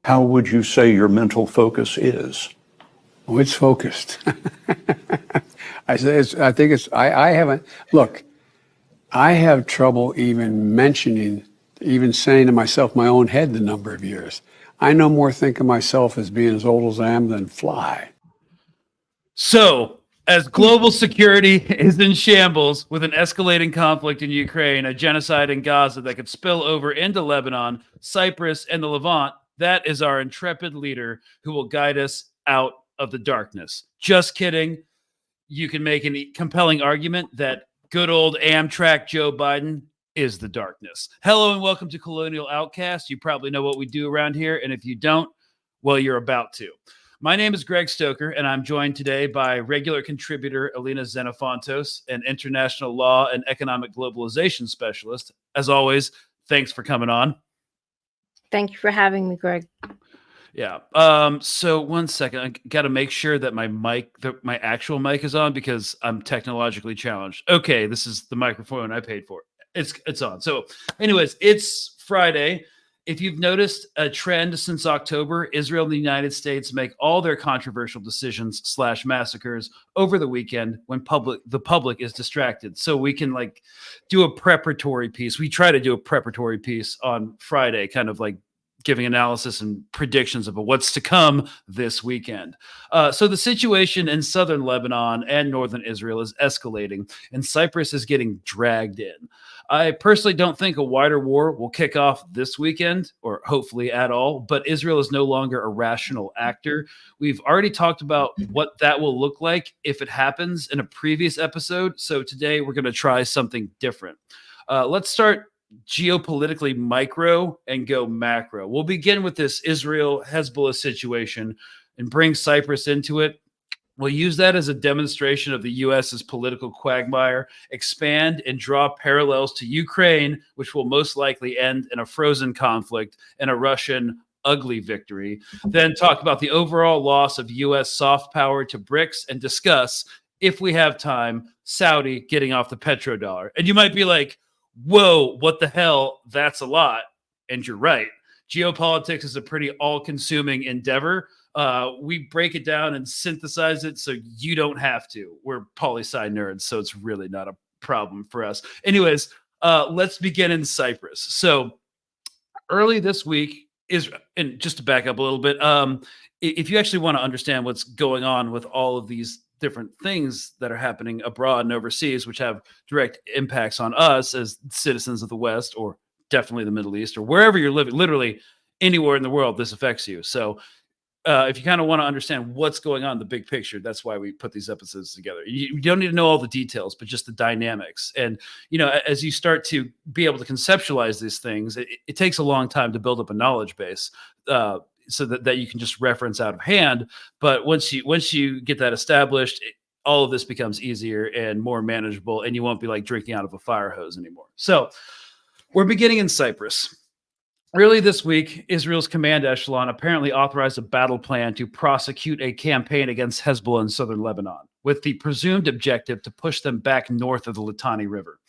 How would you say your mental focus is? Oh, it's focused. I haven't, look, I have trouble even saying to myself, my own head, the number of years. I no more think of myself as being as old as I am than fly. So, as global security is in shambles with an escalating conflict in Ukraine, a genocide in Gaza that could spill over into Lebanon, Cyprus, and the Levant, that is our intrepid leader who will guide us out of the darkness. Just kidding. You can make a compelling argument that good old Amtrak Joe Biden is the darkness. Hello and welcome to Colonial Outcast. You probably know what we do around here, and if you don't, well, you're about to. My name is Greg Stoker, and I'm joined today by regular contributor Alina Xenofontos, an international law and economic globalization specialist. As always, thanks for coming on. Thank you for having me, Greg. Yeah. So 1 second, I got to make sure that my my actual mic is on because I'm technologically challenged. Okay, this is the microphone I paid for. It's on. So, anyways, it's Friday. If you've noticed a trend since October, Israel and the United States make all their controversial decisions / massacres over the weekend when the public is distracted. So we can do a preparatory piece. We try to do a preparatory piece on Friday, kind of like giving analysis and predictions of what's to come this weekend. So the situation in southern Lebanon and northern Israel is escalating, and Cyprus is getting dragged in. I personally don't think a wider war will kick off this weekend, or hopefully at all, but Israel is no longer a rational actor. We've already talked about what that will look like if it happens in a previous episode, so today we're going to try something different. Let's start geopolitically micro and go macro. We'll begin with this Israel-Hezbollah situation and bring Cyprus into it. We'll use that as a demonstration of the U.S.'s political quagmire, expand and draw parallels to Ukraine, which will most likely end in a frozen conflict and a Russian ugly victory. Then talk about the overall loss of U.S. soft power to BRICS and discuss, if we have time, Saudi getting off the Petro Dollar. And you might be like, whoa, what the hell? That's a lot. And you're right. Geopolitics is a pretty all-consuming endeavor. We break it down and synthesize it so you don't have to. We're poli-sci nerds, so it's really not a problem for us. Anyways, let's begin in Cyprus. So early this week, Israel, and just to back up a little bit, if you actually want to understand what's going on with all of these different things that are happening abroad and overseas, which have direct impacts on us as citizens of the West, or definitely the Middle East, or wherever you're living, literally anywhere in the world, this affects you. So if you kind of want to understand what's going on in the big picture, that's why we put these episodes together. You don't need to know all the details, but just the dynamics. And, as you start to be able to conceptualize these things, it takes a long time to build up a knowledge base. So that you can just reference out of hand. But once you get that established, all of this becomes easier and more manageable, and you won't be like drinking out of a fire hose anymore. So we're beginning in Cyprus. Early this week, Israel's command echelon apparently authorized a battle plan to prosecute a campaign against Hezbollah in southern Lebanon, with the presumed objective to push them back north of the Litani River,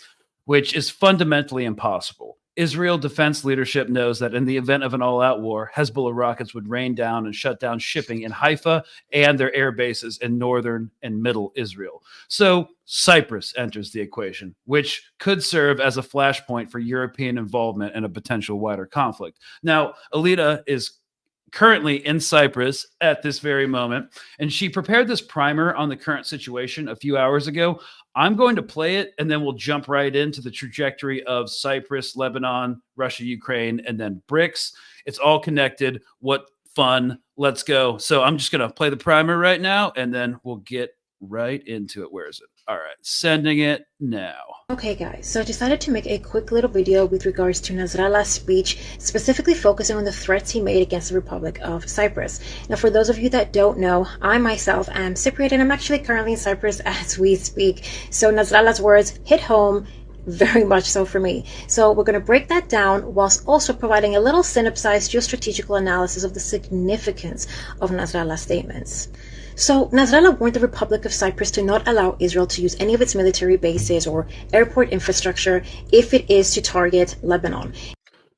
which is fundamentally impossible. Israel defense leadership knows that in the event of an all-out war, Hezbollah rockets would rain down and shut down shipping in Haifa and their air bases in northern and middle Israel. So Cyprus enters the equation, which could serve as a flashpoint for European involvement in a potential wider conflict. Now, Alita is currently in Cyprus at this very moment, and she prepared this primer on the current situation a few hours ago. I'm going to play it, and then we'll jump right into the trajectory of Cyprus, Lebanon, Russia, Ukraine, and then BRICS. It's all connected. What fun. Let's go. So I'm just going to play the primer right now, and then we'll get right into it. Where is it? All right, sending it now. Okay guys, so I decided to make a quick little video with regards to Nasrallah's speech, specifically focusing on the threats he made against the Republic of Cyprus. Now for those of you that don't know, I myself am Cypriot and I'm actually currently in Cyprus as we speak. So Nasrallah's words hit home, very much so for me. So we're going to break that down whilst also providing a little synopsized geostrategical analysis of the significance of Nasrallah's statements. So Nasrallah warned the Republic of Cyprus to not allow Israel to use any of its military bases or airport infrastructure if it is to target Lebanon.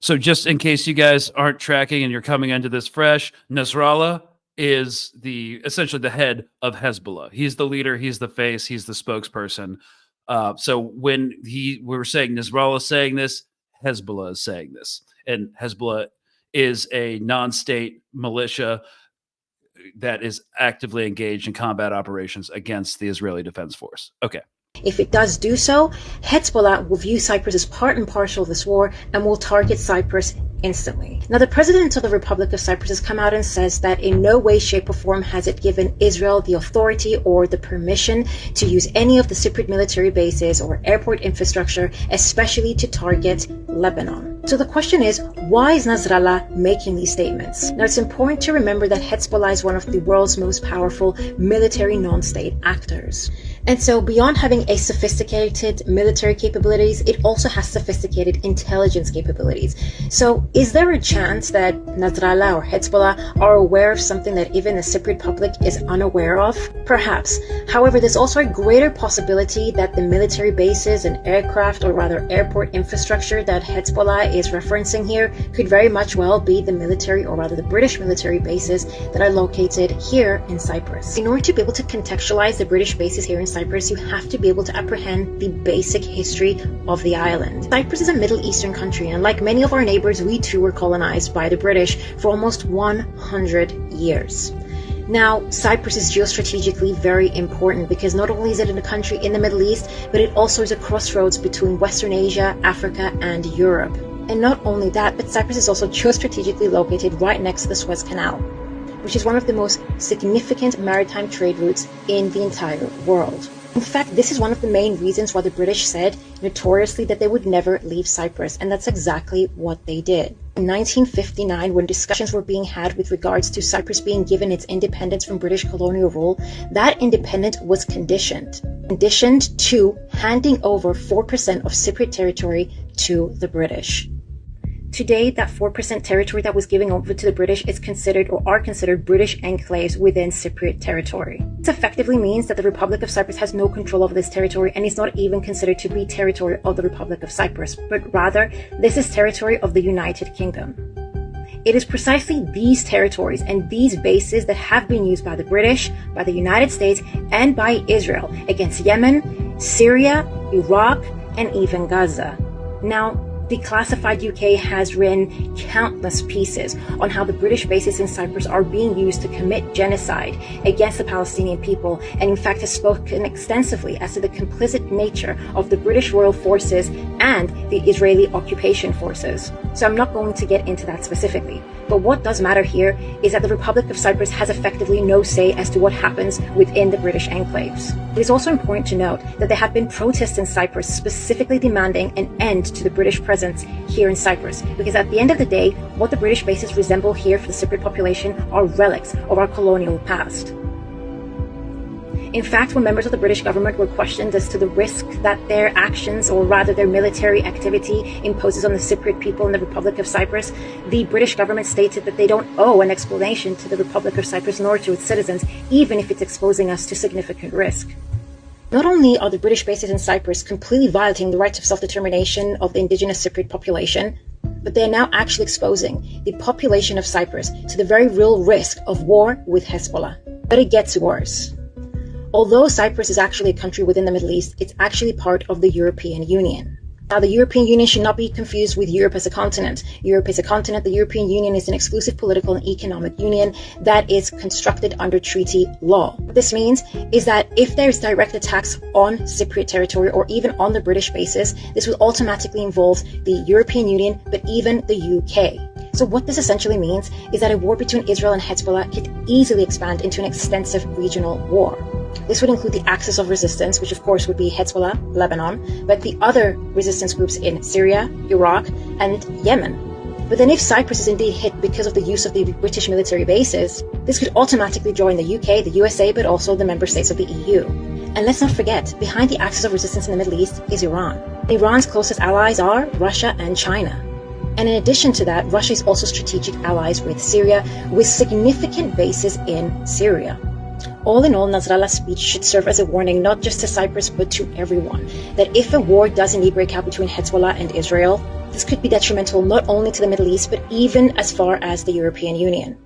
So just in case you guys aren't tracking and you're coming into this fresh, Nasrallah is essentially the head of Hezbollah. He's the leader, he's the face, he's the spokesperson. So when we were saying Nasrallah saying this, Hezbollah is saying this. And Hezbollah is a non-state militia that is actively engaged in combat operations against the Israeli Defense Force. Okay. If it does do so, Hezbollah will view Cyprus as part and parcel of this war and will target Cyprus instantly. Now, the president of the Republic of Cyprus has come out and says that in no way, shape, or form has it given Israel the authority or the permission to use any of the Cypriot military bases or airport infrastructure, especially to target Lebanon. So the question is, why is Nasrallah making these statements? Now, it's important to remember that Hezbollah is one of the world's most powerful military non-state actors. And so beyond having a sophisticated military capabilities, it also has sophisticated intelligence capabilities. So is there a chance that Nasrallah or Hezbollah are aware of something that even the Cypriot public is unaware of? Perhaps. However, there's also a greater possibility that the military bases and aircraft, or rather airport infrastructure that Hezbollah is referencing here could very much well be the military, or rather the British military bases that are located here in Cyprus. In order to be able to contextualize the British bases here in Cyprus, you have to be able to apprehend the basic history of the island. Cyprus is a Middle Eastern country, and like many of our neighbors, we too were colonized by the British for almost 100 years. Now, Cyprus is geostrategically very important because not only is it a country in the Middle East, but it also is a crossroads between Western Asia, Africa, and Europe. And not only that, but Cyprus is also geostrategically located right next to the Suez Canal, which is one of the most significant maritime trade routes in the entire world. In fact, this is one of the main reasons why the British said notoriously that they would never leave Cyprus, and that's exactly what they did. In 1959, when discussions were being had with regards to Cyprus being given its independence from British colonial rule, that independence was conditioned to handing over 4% of Cypriot territory to the British. Today, that 4% territory that was given over to the British is considered, or are considered, British enclaves within Cypriot territory. This effectively means that the Republic of Cyprus has no control over this territory and is not even considered to be territory of the Republic of Cyprus, but rather, this is territory of the United Kingdom. It is precisely these territories and these bases that have been used by the British, by the United States, and by Israel against Yemen, Syria, Iraq, and even Gaza. Now, Declassified UK has written countless pieces on how the British bases in Cyprus are being used to commit genocide against the Palestinian people, and in fact has spoken extensively as to the complicit nature of the British Royal Forces and the Israeli occupation forces. So I'm not going to get into that specifically. But what does matter here is that the Republic of Cyprus has effectively no say as to what happens within the British enclaves. It is also important to note that there have been protests in Cyprus specifically demanding an end to the British presence here in Cyprus, because at the end of the day, what the British bases resemble here for the Cypriot population are relics of our colonial past. In fact, when members of the British government were questioned as to the risk that their actions, or rather their military activity, imposes on the Cypriot people in the Republic of Cyprus, the British government stated that they don't owe an explanation to the Republic of Cyprus nor to its citizens, even if it's exposing us to significant risk. Not only are the British bases in Cyprus completely violating the rights of self-determination of the indigenous Cypriot population, but they are now actually exposing the population of Cyprus to the very real risk of war with Hezbollah. But it gets worse. Although Cyprus is actually a country within the Middle East, it's actually part of the European Union. Now, the European Union should not be confused with Europe as a continent. Europe is a continent. The European Union is an exclusive political and economic union that is constructed under treaty law. What this means is that if there's direct attacks on Cypriot territory or even on the British bases, this will automatically involve the European Union, but even the UK. So what this essentially means is that a war between Israel and Hezbollah could easily expand into an extensive regional war. This would include the axis of resistance, which of course would be Hezbollah, Lebanon, but the other resistance groups in Syria, Iraq, and Yemen. But then if Cyprus is indeed hit because of the use of the British military bases, this could automatically join the UK, the USA, but also the member states of the EU. And let's not forget, behind the axis of resistance in the Middle East is Iran. Iran's closest allies are Russia and China. And in addition to that, Russia is also strategic allies with Syria, with significant bases in Syria. All in all, Nasrallah's speech should serve as a warning not just to Cyprus but to everyone, that if a war does indeed break out between Hezbollah and Israel, this could be detrimental not only to the Middle East, but even as far as the European Union.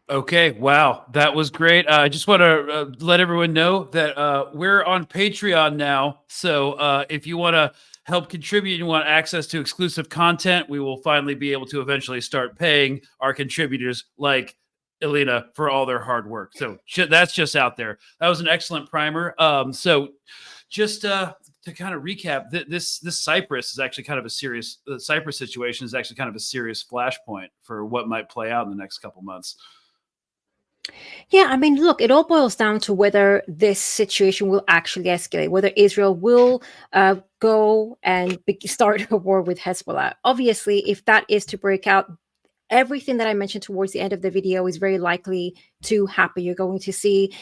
Okay, wow, that was great. I just want to let everyone know that we're on Patreon now. So if you want to help contribute and want access to exclusive content, we will finally be able to eventually start paying our contributors like Elena for all their hard work. So that's just out there. That was an excellent primer. So just to kind of recap, this Cyprus is actually kind of a serious, the Cyprus situation is actually kind of a serious flashpoint for what might play out in the next couple months. Yeah, I mean, look, it all boils down to whether this situation will actually escalate, whether Israel will go and start a war with Hezbollah. Obviously, if that is to break out, everything that I mentioned towards the end of the video is very likely to happen. You're going to see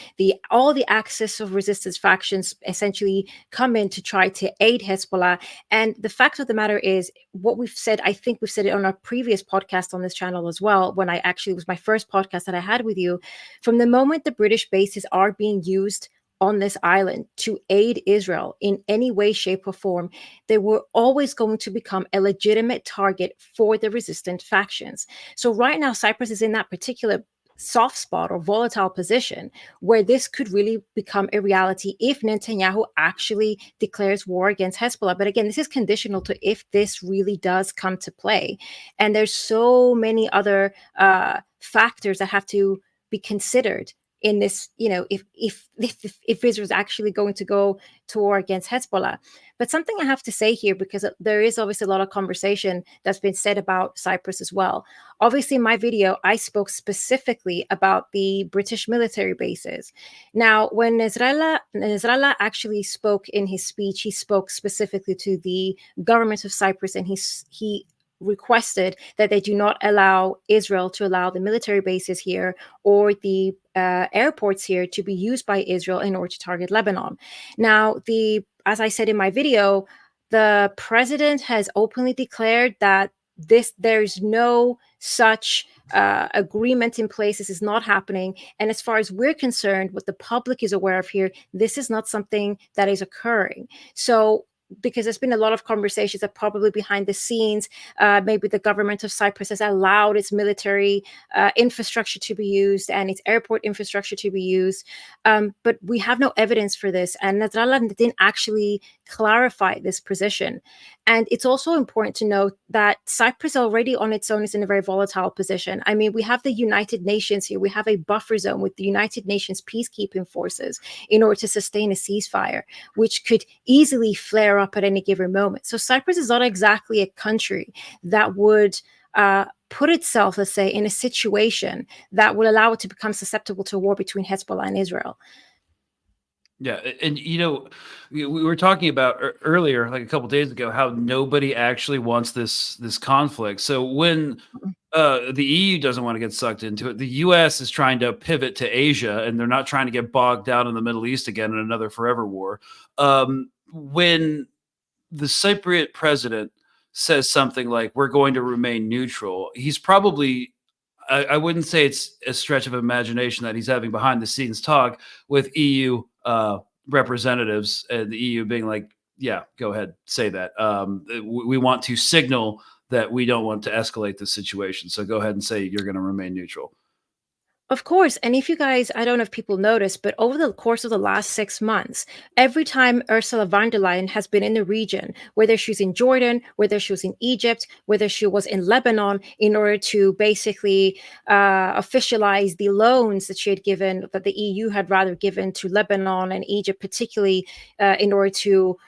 all the axis of resistance factions essentially come in to try to aid Hezbollah. And the fact of the matter is, what we've said, I think we've said it on our previous podcast on this channel as well, when I actually, it was my first podcast that I had with you, from the moment the British bases are being used on this island to aid Israel in any way, shape, or form, they were always going to become a legitimate target for the resistant factions. So right now, Cyprus is in that particular soft spot or volatile position where this could really become a reality if Netanyahu actually declares war against Hezbollah. But again, this is conditional to if this really does come to play. And there's so many other factors that have to be considered in this, if Israel's actually going to go to war against Hezbollah. But something I have to say here, because there is obviously a lot of conversation that's been said about Cyprus as well. Obviously, in my video, I spoke specifically about the British military bases. Now, when Nasrallah actually spoke in his speech, he spoke specifically to the government of Cyprus, and he requested that they do not allow Israel to allow the military bases here or the airports here to be used by Israel in order to target Lebanon. Now, as I said in my video, the president has openly declared that there's no such agreement in place. This is not happening. And as far as we're concerned, what the public is aware of here, this is not something that is occurring. So because there's been a lot of conversations that probably behind the scenes, maybe the government of Cyprus has allowed its military infrastructure to be used and its airport infrastructure to be used. But we have no evidence for this. And Nasrallah didn't actually clarify this position. And it's also important to note that Cyprus already on its own is in a very volatile position. I mean, we have the United Nations here. We have a buffer zone with the United Nations peacekeeping forces in order to sustain a ceasefire, which could easily flare up at any given moment. So Cyprus is not exactly a country that would put itself, let's say, in a situation that would allow it to become susceptible to a war between Hezbollah and Israel. Yeah, and we were talking about earlier, like a couple of days ago, how nobody actually wants this conflict. So when the EU doesn't want to get sucked into it, the US is trying to pivot to Asia, and they're not trying to get bogged down in the Middle East again in another forever war. When the Cypriot president says something like, "We're going to remain neutral," he's probably, I wouldn't say it's a stretch of imagination that he's having behind the scenes talk with EU representatives, and the EU being like, yeah, go ahead, say that. We want to signal that we don't want to escalate the situation. So go ahead and say you're going to remain neutral. Of course. And if you guys, I don't know if people noticed, but over the course of the last 6 months, every time Ursula von der Leyen has been in the region, whether she was in Jordan, whether she was in Egypt, whether she was in Lebanon, in order to basically officialize the loans that she had given, that the EU had rather given to Lebanon and Egypt, particularly in order to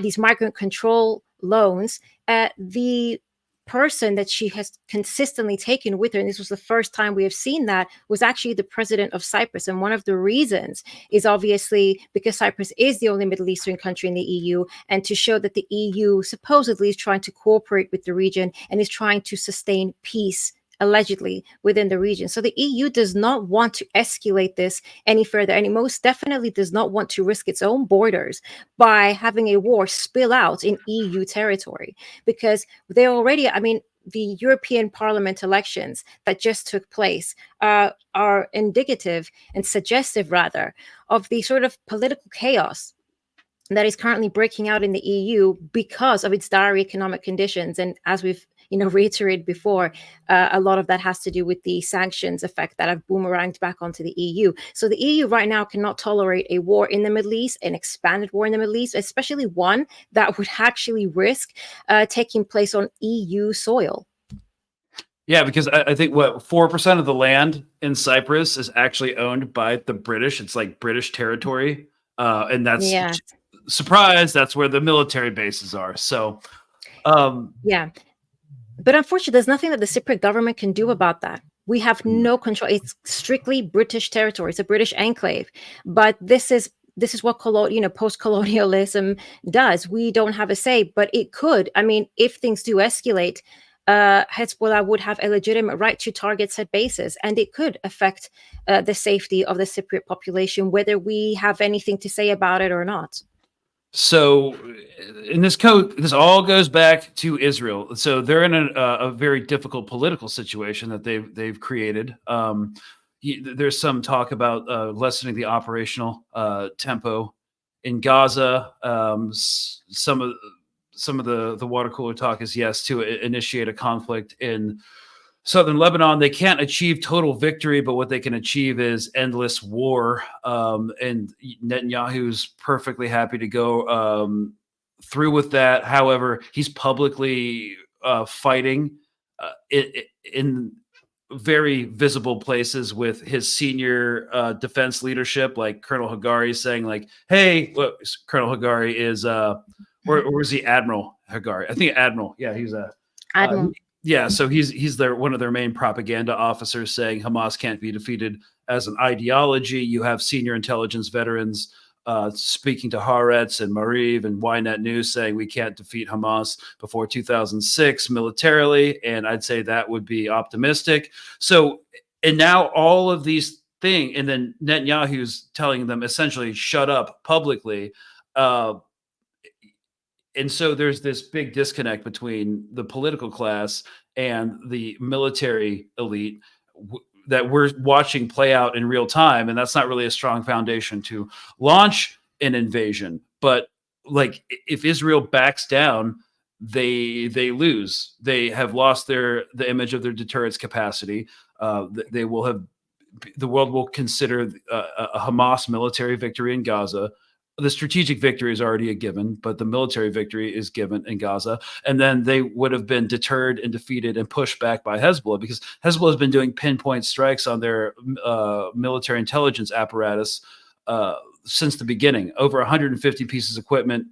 these migrant control loans, the person that she has consistently taken with her, and this was the first time we have seen that, was actually the president of Cyprus. And one of the reasons is obviously because Cyprus is the only Middle Eastern country in the EU, and to show that the EU supposedly is trying to cooperate with the region and is trying to sustain peace, allegedly, within the region. So the EU does not want to escalate this any further, and it most definitely does not want to risk its own borders by having a war spill out in EU territory, because they already, I mean, the European Parliament elections that just took place are indicative and suggestive, rather, of the sort of political chaos that is currently breaking out in the EU because of its dire economic conditions. And as we've reiterated before, a lot of that has to do with the sanctions effect that have boomeranged back onto the EU. So the EU right now cannot tolerate a war in the Middle East, an expanded war in the Middle East, especially one that would actually risk taking place on EU soil. Yeah, because I think 4% of the land in Cyprus is actually owned by the British. It's like British territory, and that's Yeah. surprise. That's where the military bases are. So, Yeah. But unfortunately, there's nothing that the Cypriot government can do about that. We have no control. It's strictly British territory. It's a British enclave. But this is what post-colonialism does. We don't have a say, but it could. I mean, if things do escalate, Hezbollah would have a legitimate right to target said bases, and it could affect the safety of the Cypriot population, whether we have anything to say about it or not. So, in this code, this all goes back to Israel. So they're in a very difficult political situation that they've created. There's some talk about lessening the operational tempo in Gaza. Some of the water cooler talk is yes to initiate a conflict in southern Lebanon. They can't achieve total victory, but what they can achieve is endless war. And Netanyahu's perfectly happy to go through with that. However, he's publicly fighting in very visible places with his senior defense leadership, like Colonel Hagari saying like, hey, look, Colonel Hagari is, or was he Admiral Hagari? I think Admiral. Yeah, he's a Admiral. yeah, so he's one of their main propaganda officers saying Hamas can't be defeated as an ideology. You have senior intelligence veterans speaking to Haaretz and Mariv and Ynet News saying we can't defeat Hamas before 2006 militarily, and I'd say that would be optimistic. So, and now all of these things, and then Netanyahu's telling them essentially shut up publicly. And so there's this big disconnect between the political class and the military elite that we're watching play out in real time. And that's not really a strong foundation to launch an invasion. But like if Israel backs down, they lose. They have lost the image of their deterrence capacity. They will have, the world will consider a Hamas military victory in Gaza. The strategic victory is already a given, but the military victory is given in Gaza. And then they would have been deterred and defeated and pushed back by Hezbollah, because Hezbollah has been doing pinpoint strikes on their military intelligence apparatus since the beginning. Over 150 pieces of equipment,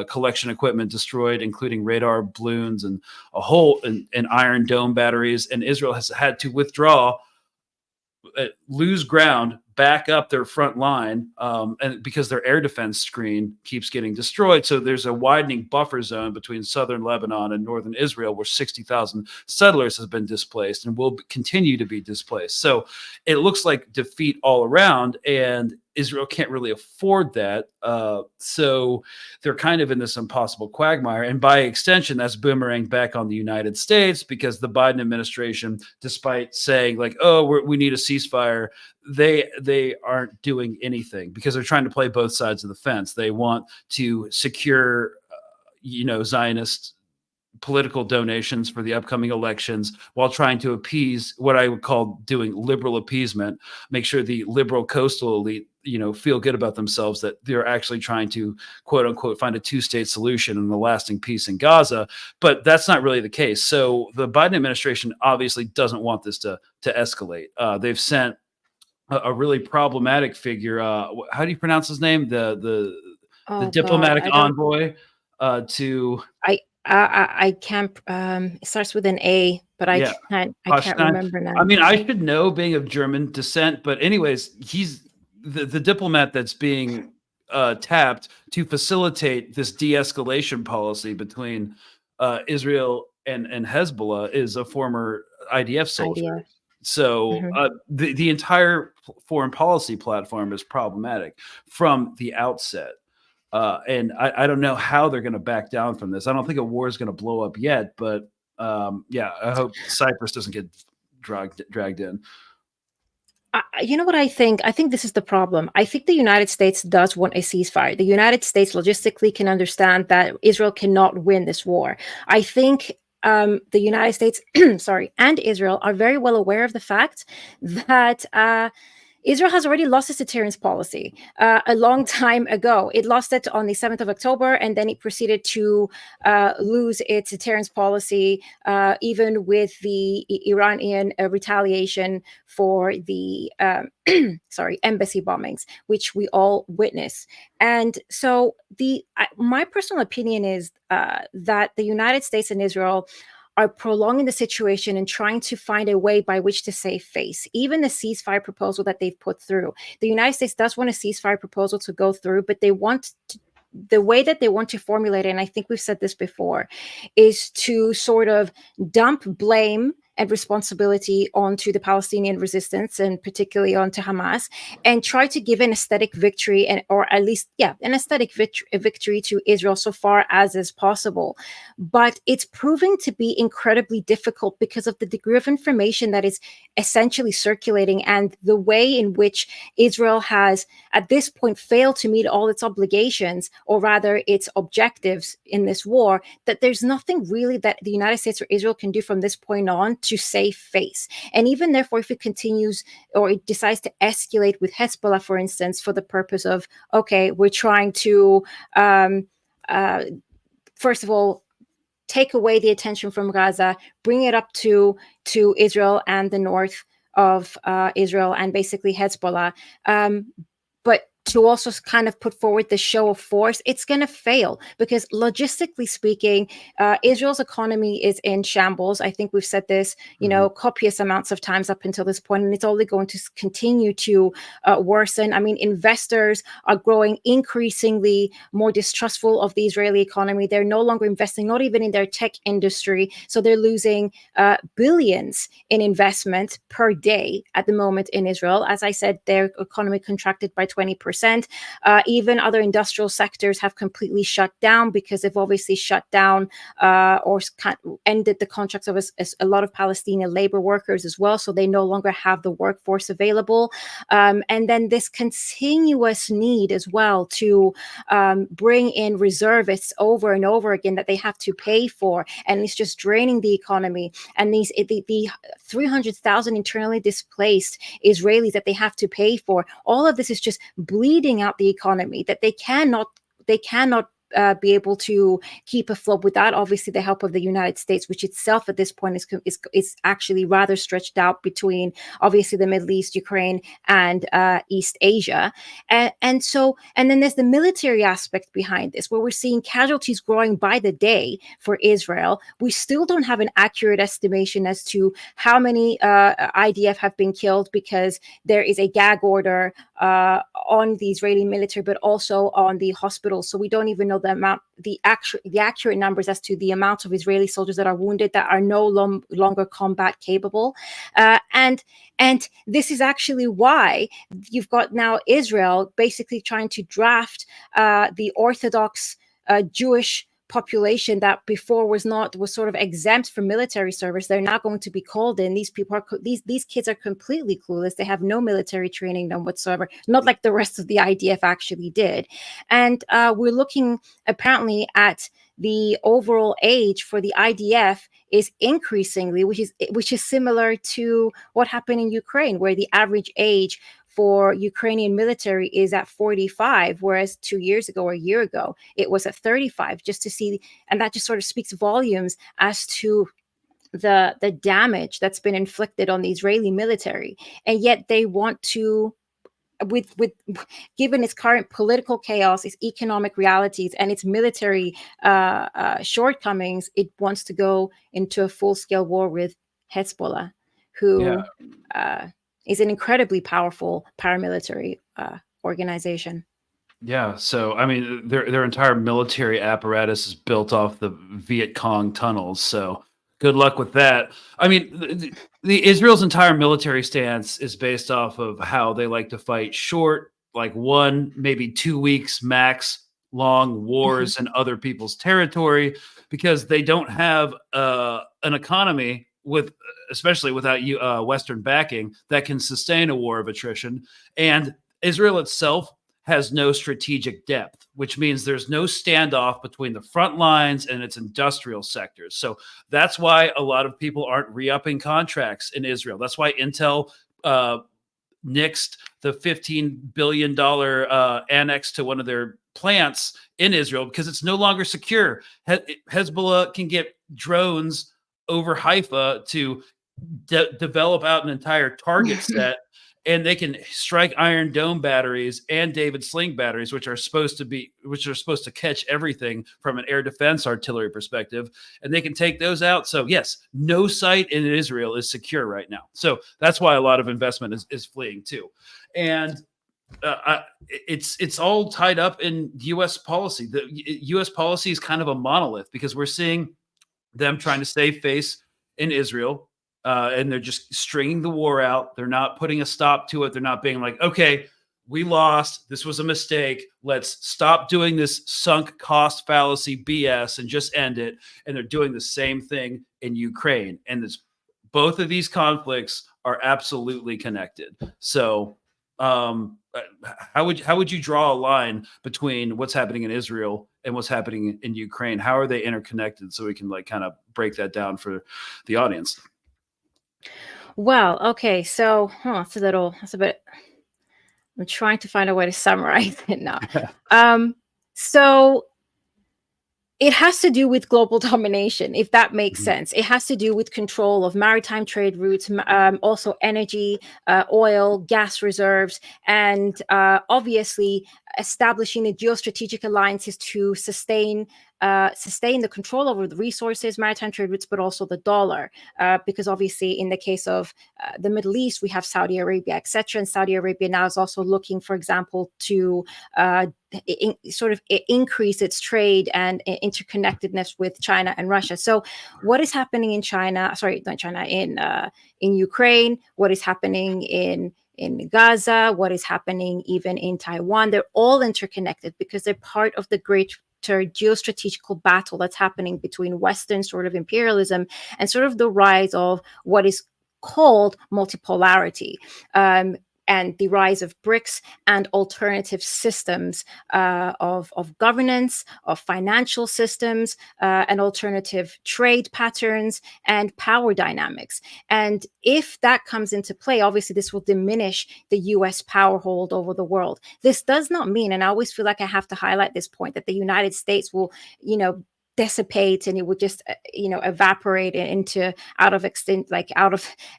collection equipment destroyed, including radar balloons and a whole and Iron Dome batteries. And Israel has had to withdraw, lose ground, back up their front line, and because their air defense screen keeps getting destroyed. So there's a widening buffer zone between southern Lebanon and northern Israel where 60,000 settlers have been displaced and will continue to be displaced. So it looks like defeat all around, and Israel can't really afford that. So they're kind of in this impossible quagmire. And by extension, that's boomerang back on the United States, because the Biden administration, despite saying like, oh, we need a ceasefire, they aren't doing anything because they're trying to play both sides of the fence. They want to secure, Zionist political donations for the upcoming elections while trying to appease what I would call doing liberal appeasement, make sure the liberal coastal elite, feel good about themselves, that they're actually trying to quote unquote find a two-state solution and a lasting peace in Gaza. But that's not really the case. So the Biden administration obviously doesn't want this to escalate. They've sent a really problematic figure. How do you pronounce his name? The diplomatic envoy to. I can't. It starts with an A, but I can't remember now. I mean, I should know, being of German descent, but anyways, he's the diplomat that's being tapped to facilitate this de-escalation policy between Israel and Hezbollah is a former IDF soldier. So the entire foreign policy platform is problematic from the outset. And I don't know how they're going to back down from this. I don't think a war is going to blow up yet, but I hope Cyprus doesn't get dragged in. You know what I think? I think this is the problem. I think the United States does want a ceasefire. The United States logistically can understand that Israel cannot win this war. I think the United States, sorry, and Israel are very well aware of the fact that Israel has already lost its deterrence policy a long time ago. It lost it on the 7th of October, and then it proceeded to lose its deterrence policy, even with the Iranian retaliation for the embassy bombings, which we all witness. And so my personal opinion is that the United States and Israel are prolonging the situation and trying to find a way by which to save face. Even the ceasefire proposal that they've put through, the United States does want a ceasefire proposal to go through, but they want the way that they want to formulate it, and I think we've said this before, is to sort of dump blame and responsibility onto the Palestinian resistance and particularly onto Hamas, and try to give an aesthetic victory, or at least, an aesthetic victory to Israel so far as is possible. But it's proving to be incredibly difficult because of the degree of information that is essentially circulating and the way in which Israel has, at this point, failed to meet all its obligations, or rather its objectives in this war, that there's nothing really that the United States or Israel can do from this point on to save face. And even therefore, if it continues or it decides to escalate with Hezbollah, for instance, for the purpose of, okay, we're trying to, first of all, take away the attention from Gaza, bring it up to Israel and the north of Israel and basically Hezbollah. But to also kind of put forward the show of force, it's going to fail because logistically speaking, Israel's economy is in shambles. I think we've said this, copious amounts of times up until this point, and it's only going to continue to worsen. I mean, investors are growing increasingly more distrustful of the Israeli economy. They're no longer investing, not even in their tech industry. So they're losing billions in investment per day at the moment in Israel. As I said, their economy contracted by 20%. Even other industrial sectors have completely shut down because they've obviously shut down or ended the contracts of a lot of Palestinian labor workers as well. So they no longer have the workforce available. And then this continuous need as well to bring in reservists over and over again that they have to pay for. And it's just draining the economy. And the 300,000 internally displaced Israelis that they have to pay for, all of this is just bleeding out the economy that they cannot be able to keep afloat without obviously the help of the United States, which itself at this point is actually rather stretched out between obviously the Middle East, Ukraine, and East Asia. And then there's the military aspect behind this, where we're seeing casualties growing by the day for Israel. We still don't have an accurate estimation as to how many IDF have been killed, because there is a gag order on the Israeli military, but also on the hospitals. So we don't even know the accurate numbers as to the amount of Israeli soldiers that are wounded, that are no longer combat capable. And this is actually why you've got now Israel basically trying to draft the Orthodox Jewish population that before was sort of exempt from military service. They're now going to be called in. These people are these kids are completely clueless. They have no military training done whatsoever, not like the rest of the IDF actually did. And we're looking apparently at the overall age for the IDF is increasingly, which is similar to what happened in Ukraine, where the average age for Ukrainian military is at 45, whereas 2 years ago or a year ago, it was at 35, just to see. And that just sort of speaks volumes as to the damage that's been inflicted on the Israeli military. And yet they want to, with given its current political chaos, its economic realities, and its military shortcomings, it wants to go into a full-scale war with Hezbollah, who is an incredibly powerful paramilitary organization. Yeah, so I mean, their entire military apparatus is built off the Viet Cong tunnels. So good luck with that. I mean, the Israel's entire military stance is based off of how they like to fight short, like 1, maybe 2 weeks max long wars in other people's territory, because they don't have an economy especially without Western backing, that can sustain a war of attrition. And Israel itself has no strategic depth, which means there's no standoff between the front lines and its industrial sectors. So that's why a lot of people aren't re-upping contracts in Israel. That's why Intel nixed the $15 billion annex to one of their plants in Israel because it's no longer secure. Hezbollah can get drones over Haifa to develop out an entire target set, and they can strike Iron Dome batteries and David Sling batteries, which are supposed to catch everything from an air defense artillery perspective, and they can take those out. So yes, no site in Israel is secure right now. So that's why a lot of investment is fleeing too, and it's all tied up in U.S. policy. The U.S. policy is kind of a monolith because we're seeing them trying to save face in Israel. And they're just stringing the war out. They're not putting a stop to it. They're not being like, okay, we lost. This was a mistake. Let's stop doing this sunk cost fallacy BS and just end it. And they're doing the same thing in Ukraine. And both of these conflicts are absolutely connected. So how would you draw a line between what's happening in Israel and what's happening in Ukraine? How are they interconnected? So we can kind of break that down for the audience. Well, okay, so that's a bit. I'm trying to find a way to summarize it now. So it has to do with global domination, if that makes sense. It has to do with control of maritime trade routes, also energy, oil, gas reserves, and obviously establishing the geostrategic alliances to sustain the control over the resources, maritime trade routes, but also the dollar. Because obviously in the case of the Middle East, we have Saudi Arabia, etc. And Saudi Arabia now is also looking, for example, to increase its trade and interconnectedness with China and Russia. So what is happening in in Ukraine, what is happening in Gaza, what is happening even in Taiwan, they're all interconnected because they're part of the great geostrategical battle that's happening between Western sort of imperialism and sort of the rise of what is called multipolarity. And the rise of BRICS and alternative systems of governance, of financial systems, and alternative trade patterns and power dynamics. And if that comes into play, obviously this will diminish the US power hold over the world. This does not mean, and I always feel like I have to highlight this point, that the United States will, dissipate and it would just evaporate into out of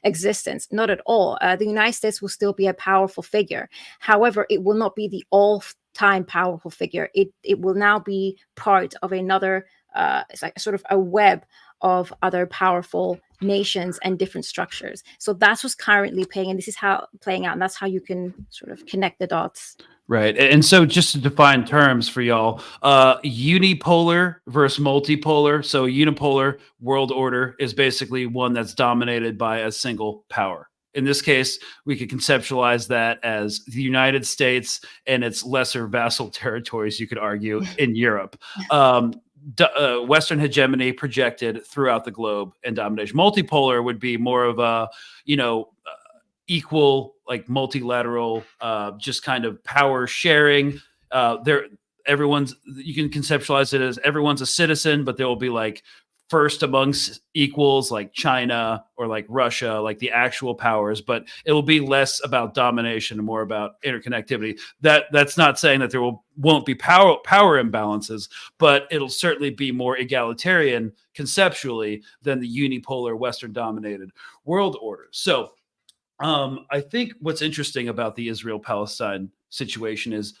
existence. Not at all. The United States will still be a powerful figure. However, it will not be the all-time powerful figure. It will now be part of another it's like sort of a web of other powerful nations and different structures. So that's what's currently playing, and this is how playing out, and that's how you can sort of connect the dots. Right. And so just to define terms for y'all, unipolar versus multipolar. So a unipolar world order is basically one that's dominated by a single power. In this case, we could conceptualize that as the United States and its lesser vassal territories, you could argue, in Europe. Western hegemony projected throughout the globe and domination. Multipolar would be more of a, equal, like multilateral, just kind of power sharing. You can conceptualize it as everyone's a citizen, but there will be like first amongst equals like China or like Russia, like the actual powers, but it will be less about domination and more about interconnectivity. That's not saying that there won't be power imbalances, but it'll certainly be more egalitarian conceptually than the unipolar Western dominated world order. So I think what's interesting about the Israel-Palestine situation is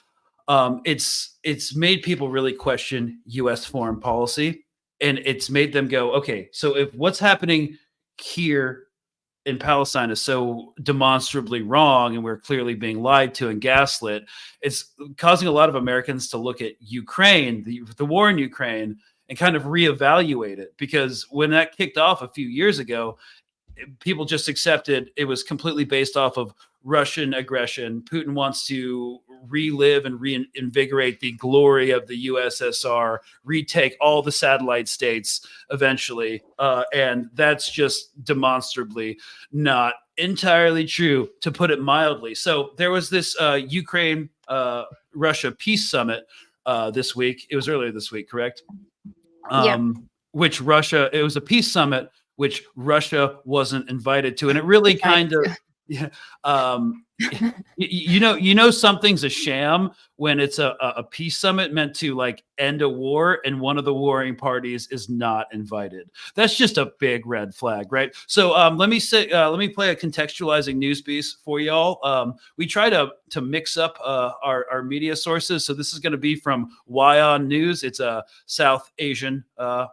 it's made people really question U.S. foreign policy, and it's made them go, okay, so if what's happening here in Palestine is so demonstrably wrong and we're clearly being lied to and gaslit, it's causing a lot of Americans to look at Ukraine, the war in Ukraine, and kind of reevaluate it, because when that kicked off a few years ago, people just accepted it was completely based off of Russian aggression. Putin wants to relive and reinvigorate the glory of the USSR, retake all the satellite states eventually. And that's just demonstrably not entirely true, to put it mildly. So there was this Ukraine Russia peace summit this week. It was earlier this week, correct? Which it was a peace summit which Russia wasn't invited to, and it really kind of, you know, something's a sham when it's a peace summit meant to like end a war, and one of the warring parties is not invited. That's just a big red flag, right? So let me play a contextualizing news piece for y'all. We try to mix up our media sources, so this is going to be from Wyon News. It's a South Asian, I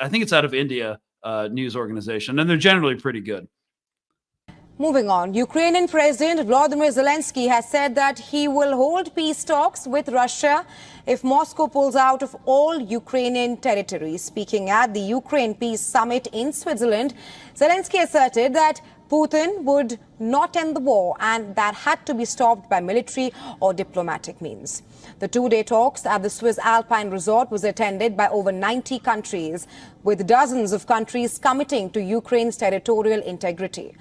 think it's out of India, news organization, and they're generally pretty good. Moving on, Ukrainian President Volodymyr Zelensky has said that he will hold peace talks with Russia if Moscow pulls out of all Ukrainian territories. Speaking at the Ukraine Peace Summit in Switzerland, Zelensky asserted that Putin would not end the war and that had to be stopped by military or diplomatic means. The two-day talks at the Swiss Alpine Resort was attended by over 90 countries, with dozens of countries committing to Ukraine's territorial integrity.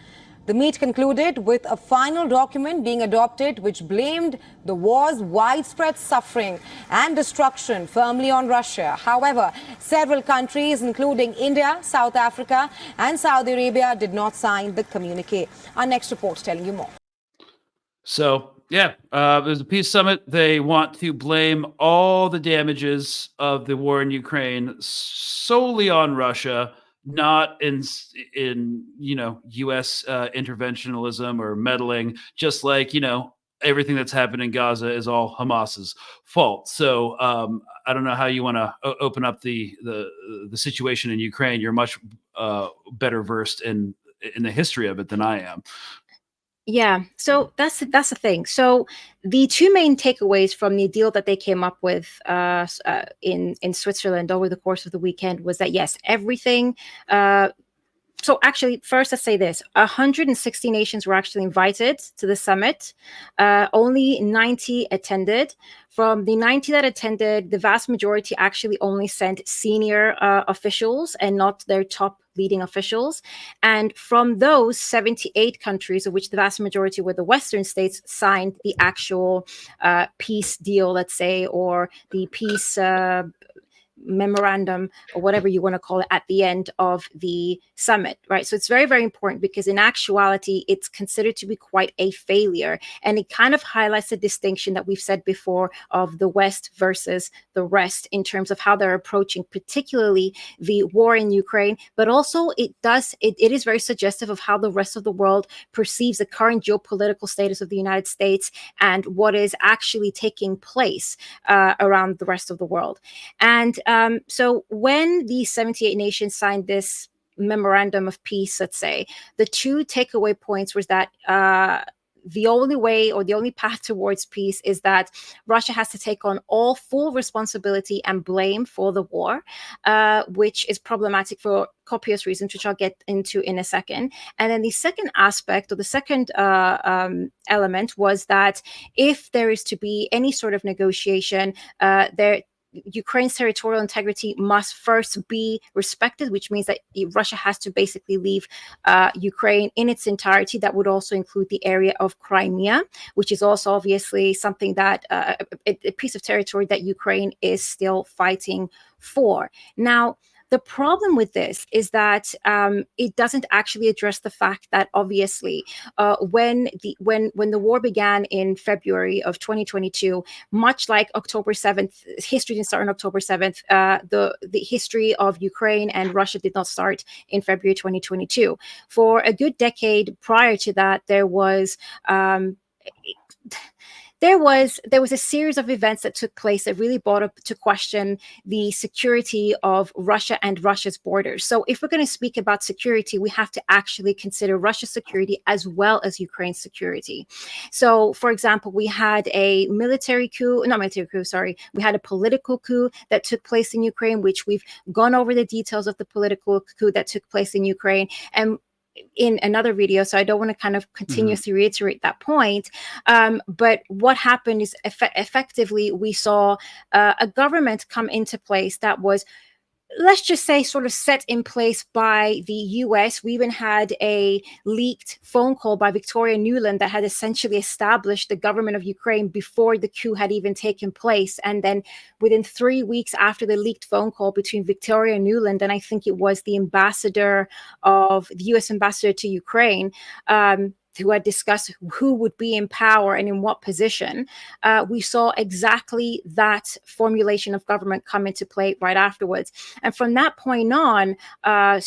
The meet concluded with a final document being adopted which blamed the war's widespread suffering and destruction firmly on Russia. However, several countries, including India, South Africa and Saudi Arabia, did not sign the communique. Our next report telling you more. So, yeah, there's a peace summit. They want to blame all the damages of the war in Ukraine solely on Russia, not in U.S. interventionism or meddling, just like, everything that's happened in Gaza is all Hamas's fault. So I don't know how you want to open up the situation in Ukraine. You're much better versed in the history of it than I am. Yeah, so that's the thing. So the two main takeaways from the deal that they came up with in Switzerland over the course of the weekend was that, yes, everything. So actually, first, let's say this: 160 nations were actually invited to the summit. Only 90 attended. From the 90 that attended, the vast majority actually only sent senior officials and not their top leading officials. And from those, 78 countries, of which the vast majority were the Western states, signed the actual peace deal, let's say, or the peace memorandum, or whatever you want to call it, at the end of the summit, right? So it's very, very important, because in actuality, it's considered to be quite a failure. And it kind of highlights the distinction that we've said before of the West versus the rest in terms of how they're approaching, particularly the war in Ukraine. But also it is very suggestive of how the rest of the world perceives the current geopolitical status of the United States and what is actually taking place around the rest of the world. And so when the 78 nations signed this memorandum of peace, let's say, the two takeaway points was that the only way, or the only path towards peace, is that Russia has to take on all full responsibility and blame for the war, which is problematic for copious reasons, which I'll get into in a second. And then the second aspect, or the second element, was that if there is to be any sort of negotiation, Ukraine's territorial integrity must first be respected, which means that Russia has to basically leave Ukraine in its entirety. That would also include the area of Crimea, which is also obviously something that a piece of territory that Ukraine is still fighting for. Now, the problem with this is that it doesn't actually address the fact that obviously when the war began in February of 2022, much like October 7th, history didn't start on October 7th. The history of Ukraine and Russia did not start in February 2022. For a good decade prior to that, there was a series of events that took place that really brought up to question the security of Russia and Russia's borders. So if we're going to speak about security, we have to actually consider Russia's security as well as Ukraine's security. So, for example, we had a we had a political coup that took place in Ukraine, which we've gone over the details of the political coup that took place in Ukraine. And in another video, so I don't want to kind of continuously reiterate that point. But what happened is effectively we saw a government come into place that was, let's just say, sort of set in place by the US. We even had a leaked phone call by Victoria Nuland that had essentially established the government of Ukraine before the coup had even taken place. And then within 3 weeks after the leaked phone call between Victoria Nuland and I think it was the US ambassador to Ukraine, who had discussed who would be in power and in what position, we saw exactly that formulation of government come into play right afterwards. And from that point on, a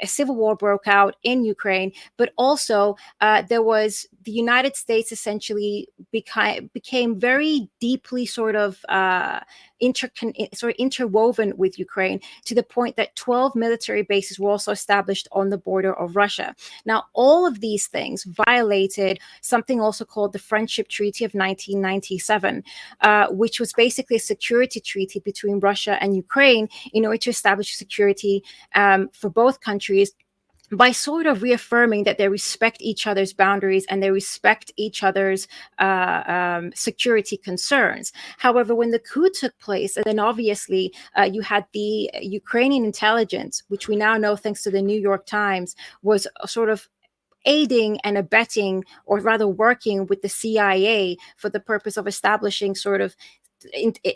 civil war broke out in Ukraine, but also there was the United States essentially became very deeply sort of interwoven with Ukraine, to the point that 12 military bases were also established on the border of Russia. Now, all of these things violated something also called the Friendship Treaty of 1997, which was basically a security treaty between Russia and Ukraine in order to establish security for both countries, by sort of reaffirming that they respect each other's boundaries and they respect each other's security concerns. However, when the coup took place, and then obviously you had the Ukrainian intelligence, which we now know, thanks to the New York Times, was sort of aiding and abetting, or rather working with the CIA for the purpose of establishing sort of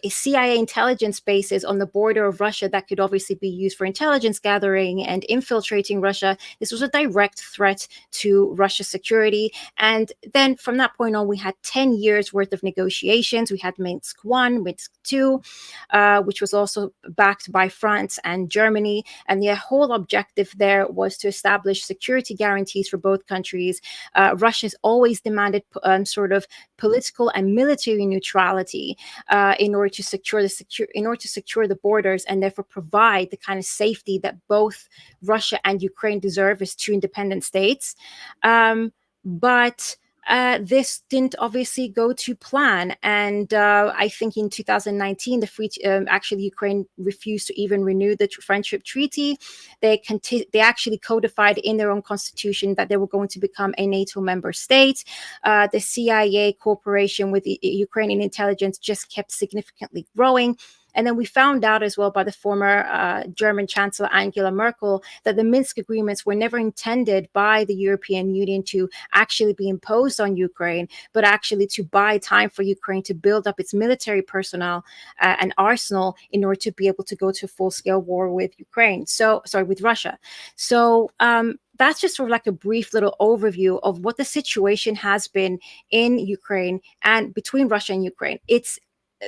CIA intelligence bases on the border of Russia that could obviously be used for intelligence gathering and infiltrating Russia. This was a direct threat to Russia's security. And then from that point on, we had 10 years worth of negotiations. We had Minsk I, Minsk II, which was also backed by France and Germany. And the whole objective there was to establish security guarantees for both countries. Russia's always demanded sort of political and military neutrality in order to secure the borders, and therefore provide the kind of safety that both Russia and Ukraine deserve as two independent states. But this didn't obviously go to plan, and I think in 2019, actually Ukraine refused to even renew the Friendship Treaty. They actually codified in their own constitution that they were going to become a NATO member state. The CIA cooperation with the Ukrainian intelligence just kept significantly growing. And then we found out as well by the former German Chancellor Angela Merkel that the Minsk agreements were never intended by the European Union to actually be imposed on Ukraine, but actually to buy time for Ukraine to build up its military personnel and arsenal in order to be able to go to full-scale war with with Russia. So that's just sort of like a brief little overview of what the situation has been in Ukraine and between Russia and Ukraine.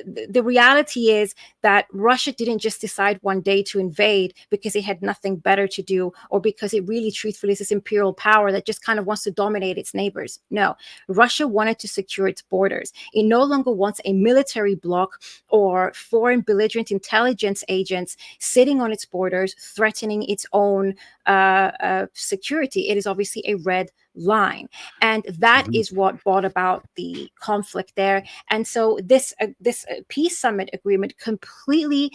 The reality is that Russia didn't just decide one day to invade because it had nothing better to do, or because it really truthfully is this imperial power that just kind of wants to dominate its neighbors. No, Russia wanted to secure its borders. It no longer wants a military bloc or foreign belligerent intelligence agents sitting on its borders, threatening its own security. It is obviously a red line, and that is what brought about the conflict there. And so this peace summit agreement completely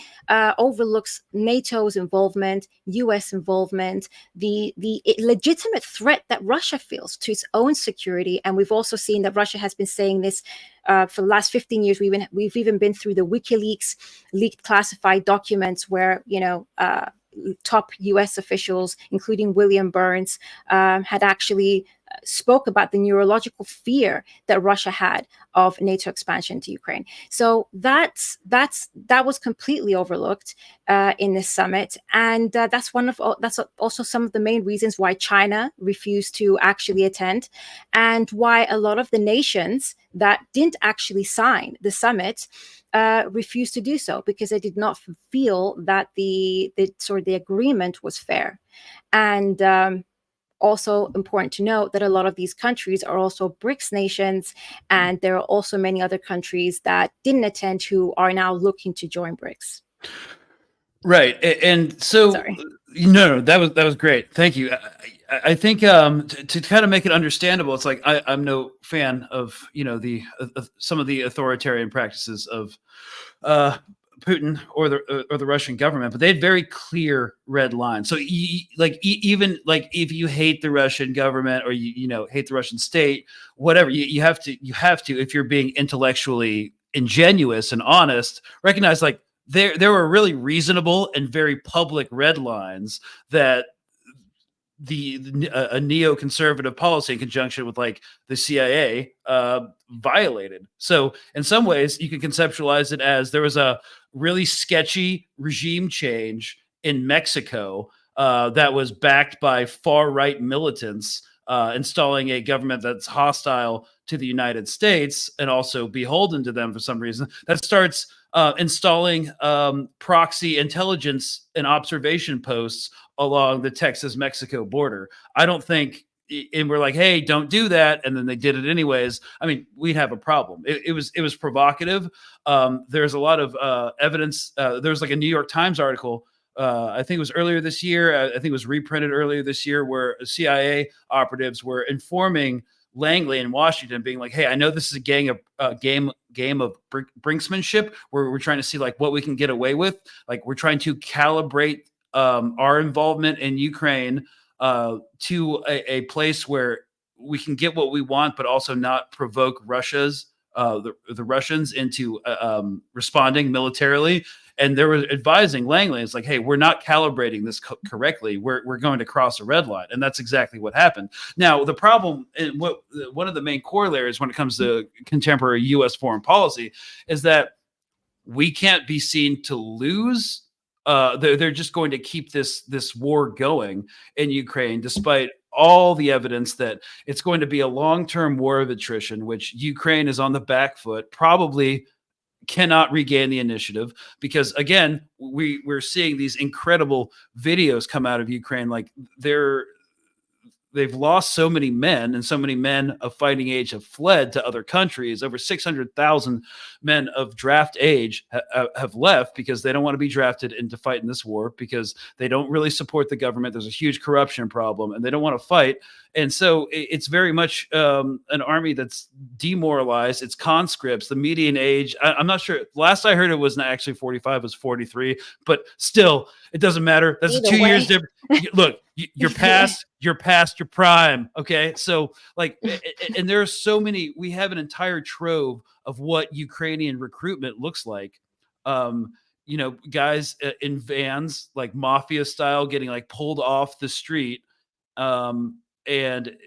overlooks NATO's involvement, US involvement, the legitimate threat that Russia feels to its own security. And we've also seen that Russia has been saying this for the last 15 years. We've even been through the WikiLeaks leaked classified documents where top US officials, including William Burns, had actually spoke about the neurological fear that Russia had of NATO expansion to Ukraine. So that was completely overlooked in this summit, and that's also some of the main reasons why China refused to actually attend, and why a lot of the nations that didn't actually sign the summit refused to do so, because they did not feel that the agreement was fair. And also important to note that a lot of these countries are also BRICS nations, and there are also many other countries that didn't attend who are now looking to join BRICS. Right, and so Sorry. no, that was great. Thank you. I think to kind of make it understandable, it's like I'm no fan of the some of the authoritarian practices of Putin or the Russian government, but they had very clear red lines. So even like if you hate the Russian government or you know hate the Russian state, whatever, you have to if you're being intellectually ingenuous and honest, recognize like there were really reasonable and very public red lines that a neoconservative policy in conjunction with like the CIA violated. So in some ways you can conceptualize it as there was a really sketchy regime change in Mexico that was backed by far right militants installing a government that's hostile to the United States and also beholden to them for some reason, that starts installing proxy intelligence and observation posts along the Texas-Mexico border. I don't think, and we're like, hey, don't do that, and then they did it anyways. I mean, we'd have a problem. It was provocative. There's a lot of evidence. There's like a New York Times article, I think it was earlier this year. I think it was reprinted earlier this year, where CIA operatives were informing Langley in Washington, being like, hey, I know this is a game of brinksmanship where we're trying to see like what we can get away with. Like we're trying to calibrate our involvement in Ukraine to a place where we can get what we want, but also not provoke Russia's the Russians into responding militarily. And they were advising Langley, it's like, hey, we're not calibrating this correctly. We're going to cross a red line. And that's exactly what happened. Now, the problem, and one of the main corollaries when it comes to contemporary U.S. foreign policy is that we can't be seen to lose. They're just going to keep this war going in Ukraine, despite all the evidence that it's going to be a long-term war of attrition, which Ukraine is on the back foot, probably cannot regain the initiative, because again, we're seeing these incredible videos come out of Ukraine. Like they've lost so many men, and so many men of fighting age have fled to other countries. Over 600,000 men of draft age have left because they don't want to be drafted into fight in this war, because they don't really support the government. There's a huge corruption problem and they don't want to fight. And so it's very much an army that's demoralized. It's conscripts. The median age, I'm not sure. Last I heard, it wasn't actually 45, it was 43. But still, it doesn't matter. That's Either 2 way. years different. Look, you're past your prime. Okay, so like, and there are so many. We have an entire trove of what Ukrainian recruitment looks like. You know, guys in vans, like mafia style, getting like pulled off the street. And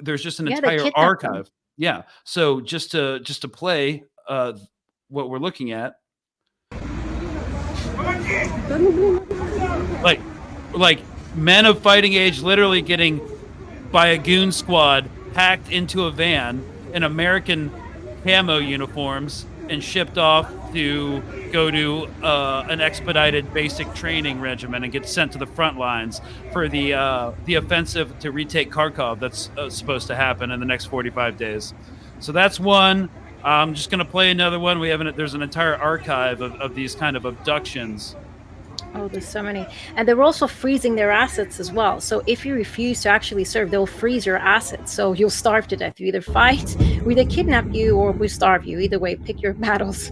there's just an Yeah, they entire kidnapped them. archive. Yeah. So just to play what we're looking at, like men of fighting age literally getting by a goon squad packed into a van in American camo uniforms and shipped off to go to an expedited basic training regimen and get sent to the front lines for the offensive to retake Kharkov that's supposed to happen in the next 45 days. So that's one. I'm just going to play another one. There's an entire archive of these kind of abductions. Oh, there's so many. And they're also freezing their assets as well. So if you refuse to actually serve, they'll freeze your assets. So you'll starve to death. You either fight, we either kidnap you, or we starve you. Either way, pick your battles.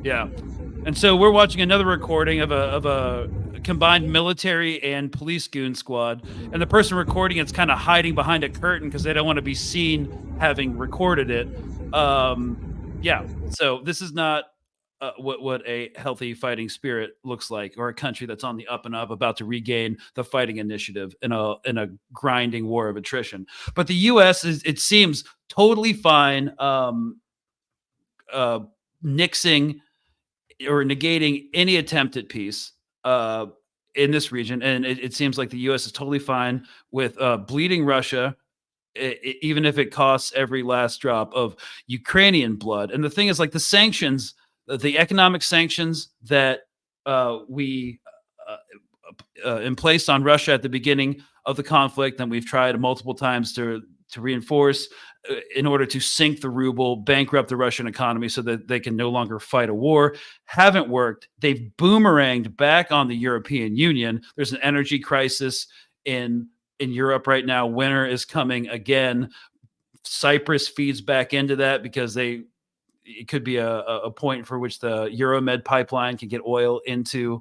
Yeah. And so we're watching another recording of a combined military and police goon squad. And the person recording it's kind of hiding behind a curtain because they don't want to be seen having recorded it. Yeah. So this is not what a healthy fighting spirit looks like, or a country that's on the up and up, about to regain the fighting initiative in a grinding war of attrition. But the U.S. it seems totally fine nixing or negating any attempt at peace in this region, and it seems like the U.S. is totally fine with bleeding Russia, even if it costs every last drop of Ukrainian blood. And the thing is, like, the sanctions, the economic sanctions that we placed on Russia at the beginning of the conflict, and we've tried multiple times to reinforce in order to sink the ruble, bankrupt the Russian economy so that they can no longer fight a war, haven't worked. They've boomeranged back on the European Union. There's an energy crisis in Europe right now. Winter is coming again. Cyprus feeds back into that because it could be a point for which the Euromed pipeline can get oil into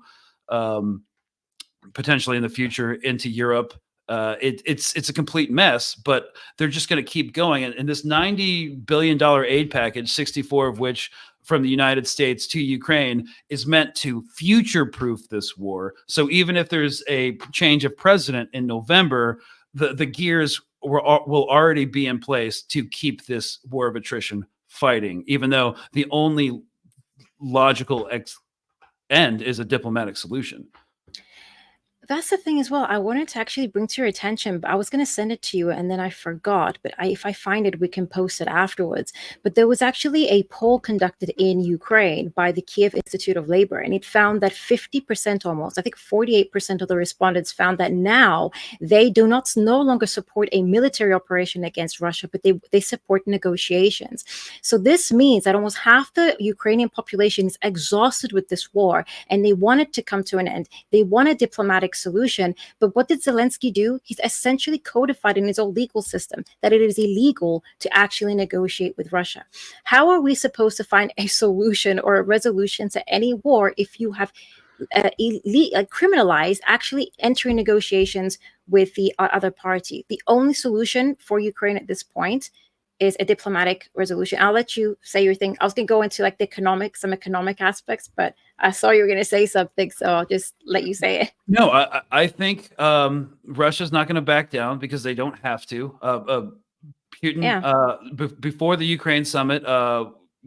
potentially in the future into Europe. It's a complete mess, but they're just going to keep going. And this $90 billion aid package, 64 of which from the United States to Ukraine, is meant to future-proof this war. So even if there's a change of president in November, the gears will already be in place to keep this war of attrition fighting, even though the only logical end is a diplomatic solution. That's the thing as well. I wanted to actually bring to your attention, but I was going to send it to you and then I forgot. But if I find it, we can post it afterwards. But there was actually a poll conducted in Ukraine by the Kiev Institute of Labor, and it found that 50% almost, I think 48% of the respondents found that now they do not no longer support a military operation against Russia, but they support negotiations. So this means that almost half the Ukrainian population is exhausted with this war and they want it to come to an end. They want a diplomatic solution. But what did Zelensky do? He's essentially codified in his own legal system that it is illegal to actually negotiate with Russia. How are we supposed to find a solution or a resolution to any war if you have criminalized actually entering negotiations with the other party? The only solution for Ukraine at this point is a diplomatic resolution. I'll let you say your thing. I was going to go into like some economic aspects, but I saw you were going to say something, so I'll just let you say it. No, I think Russia's not going to back down because they don't have to. Putin, before the Ukraine summit,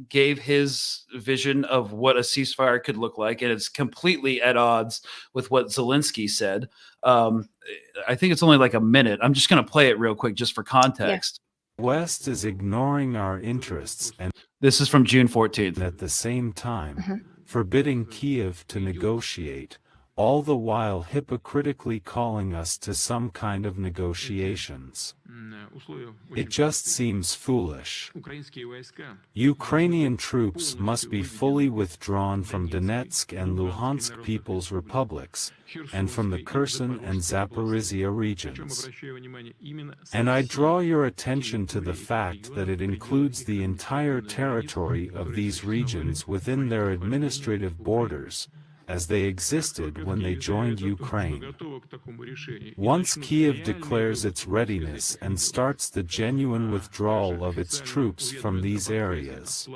gave his vision of what a ceasefire could look like, and it's completely at odds with what Zelensky said. I think it's only like a minute. I'm just going to play it real quick just for context. West is ignoring our interests and this is from June 14th. At the same time, forbidding Kiev to negotiate, all the while hypocritically calling us to some kind of negotiations. It just seems foolish. Ukrainian troops must be fully withdrawn from Donetsk and Luhansk People's Republics, and from the Kherson and Zaporizhia regions. And I draw your attention to the fact that it includes the entire territory of these regions within their administrative borders, as they existed when they joined Ukraine. Once Kiev declares its readiness and starts the genuine withdrawal of its troops from these areas,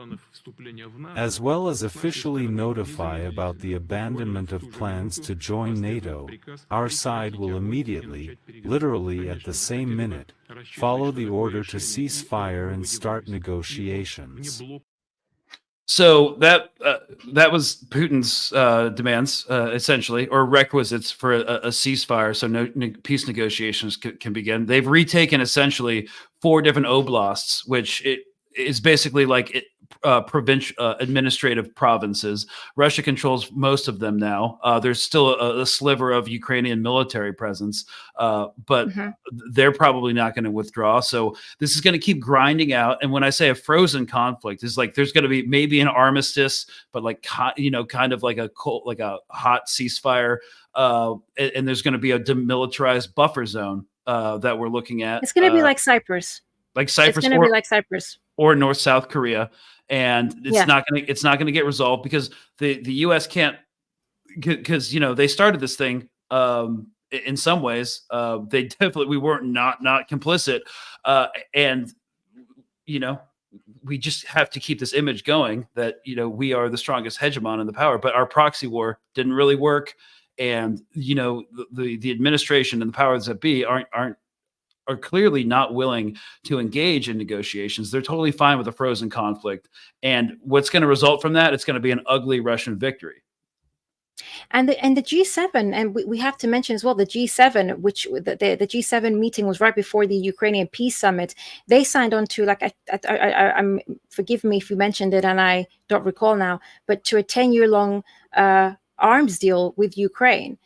as well as officially notify about the abandonment of plans to join NATO, our side will immediately, literally at the same minute, follow the order to cease fire and start negotiations. So that was Putin's demands, essentially, or requisites for a ceasefire, so peace negotiations can begin. They've retaken essentially 4 different oblasts, which it is basically like provincial administrative provinces. Russia controls most of them now. There's still a sliver of Ukrainian military presence, but they're probably not going to withdraw. So this is going to keep grinding out. And when I say a frozen conflict, is like there's going to be maybe an armistice, but like kind of like a hot ceasefire, and there's going to be a demilitarized buffer zone that we're looking at. It's going to be like Cyprus. It's going to be like Cyprus or South Korea. And it's not going to get resolved because the U.S. can't, because they started this thing in some ways. We weren't not complicit, and we just have to keep this image going that we are the strongest hegemon in the power. But our proxy war didn't really work, and the administration and the powers that be are clearly not willing to engage in negotiations. They're totally fine with a frozen conflict. And what's going to result from that, it's going to be an ugly Russian victory. And the G7, and we have to mention as well, the G7, which the G7 meeting was right before the Ukrainian peace summit. They signed on to, like, I'm forgive me if you mentioned it and I don't recall now, but to a 10-year-long arms deal with Ukraine.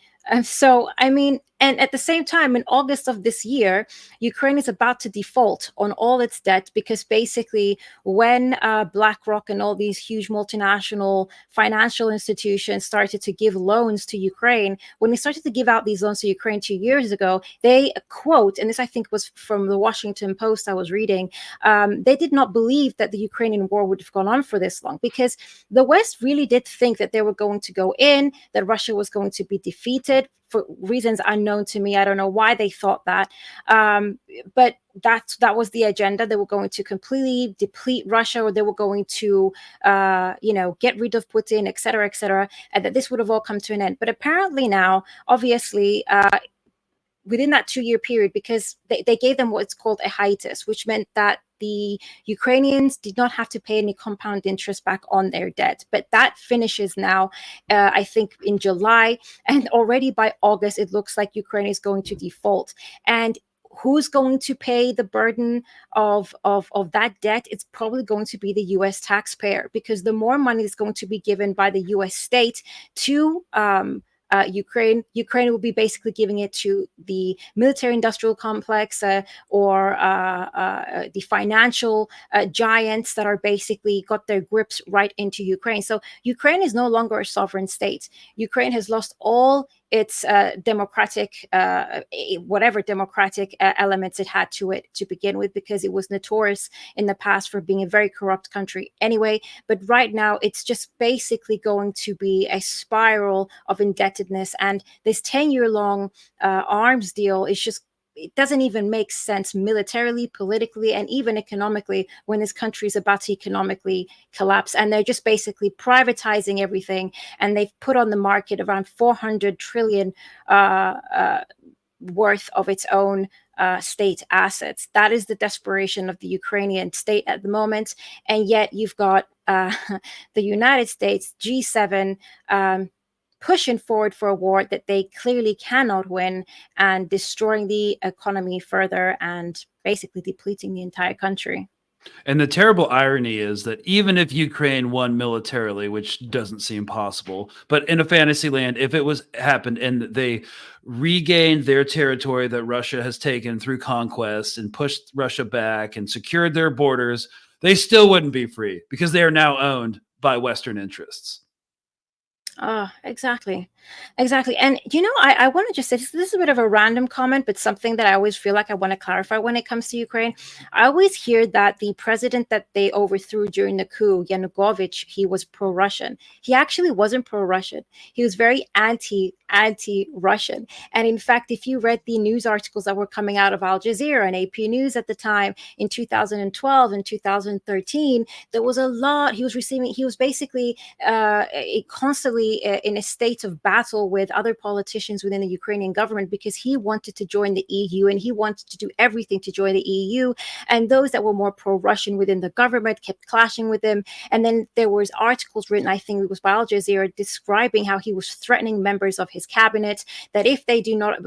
So, I mean, And at the same time, in August of this year, Ukraine is about to default on all its debt because basically, when BlackRock and all these huge multinational financial institutions started to give loans to Ukraine, when they started to give out these loans to Ukraine 2 years ago, they quote, and this I think was from the Washington Post I was reading, they did not believe that the Ukrainian war would have gone on for this long because the West really did think that they were going to go in, that Russia was going to be defeated for reasons unknown to me. I don't know why they thought that. But that was the agenda. They were going to completely deplete Russia, or they were going to, get rid of Putin, et cetera, and that this would have all come to an end. But apparently now, obviously, within that 2-year period, because they gave them what's called a hiatus, which meant that the Ukrainians did not have to pay any compound interest back on their debt. But that finishes now, I think, in July. And already by August, it looks like Ukraine is going to default. And who's going to pay the burden of that debt? It's probably going to be the U.S. taxpayer, because the more money is going to be given by the U.S. state to Ukraine will be basically giving it to the military-industrial complex or the financial giants that are basically got their grips right into Ukraine. So Ukraine is no longer a sovereign state. Ukraine has lost all its democratic, whatever democratic elements it had to it to begin with, because it was notorious in the past for being a very corrupt country anyway. But right now, it's just basically going to be a spiral of indebtedness. And this 10-year-long arms deal is just, it doesn't even make sense militarily, politically, and even economically when this country is about to economically collapse. And they're just basically privatizing everything. And they've put on the market around 400 trillion worth of its own state assets. That is the desperation of the Ukrainian state at the moment. And yet you've got the United States, G7, pushing forward for a war that they clearly cannot win, and destroying the economy further and basically depleting the entire country. And the terrible irony is that even if Ukraine won militarily, which doesn't seem possible, but in a fantasy land, if it was happened and they regained their territory that Russia has taken through conquest and pushed Russia back and secured their borders, they still wouldn't be free because they are now owned by Western interests. Exactly. And, I want to just say this is a bit of a random comment, but something that I always feel like I want to clarify when it comes to Ukraine. I always hear that the president that they overthrew during the coup, Yanukovych, he was pro-Russian. He actually wasn't pro-Russian. He was very anti-Russian. And in fact, if you read the news articles that were coming out of Al Jazeera and AP News at the time in 2012 and 2013, there was a lot. He was basically constantly in a state of battle with other politicians within the Ukrainian government, because he wanted to join the EU and he wanted to do everything to join the EU. And those that were more pro-Russian within the government kept clashing with him. And then there was articles written, I think it was by Al Jazeera, describing how he was threatening members of his cabinet that if they do not,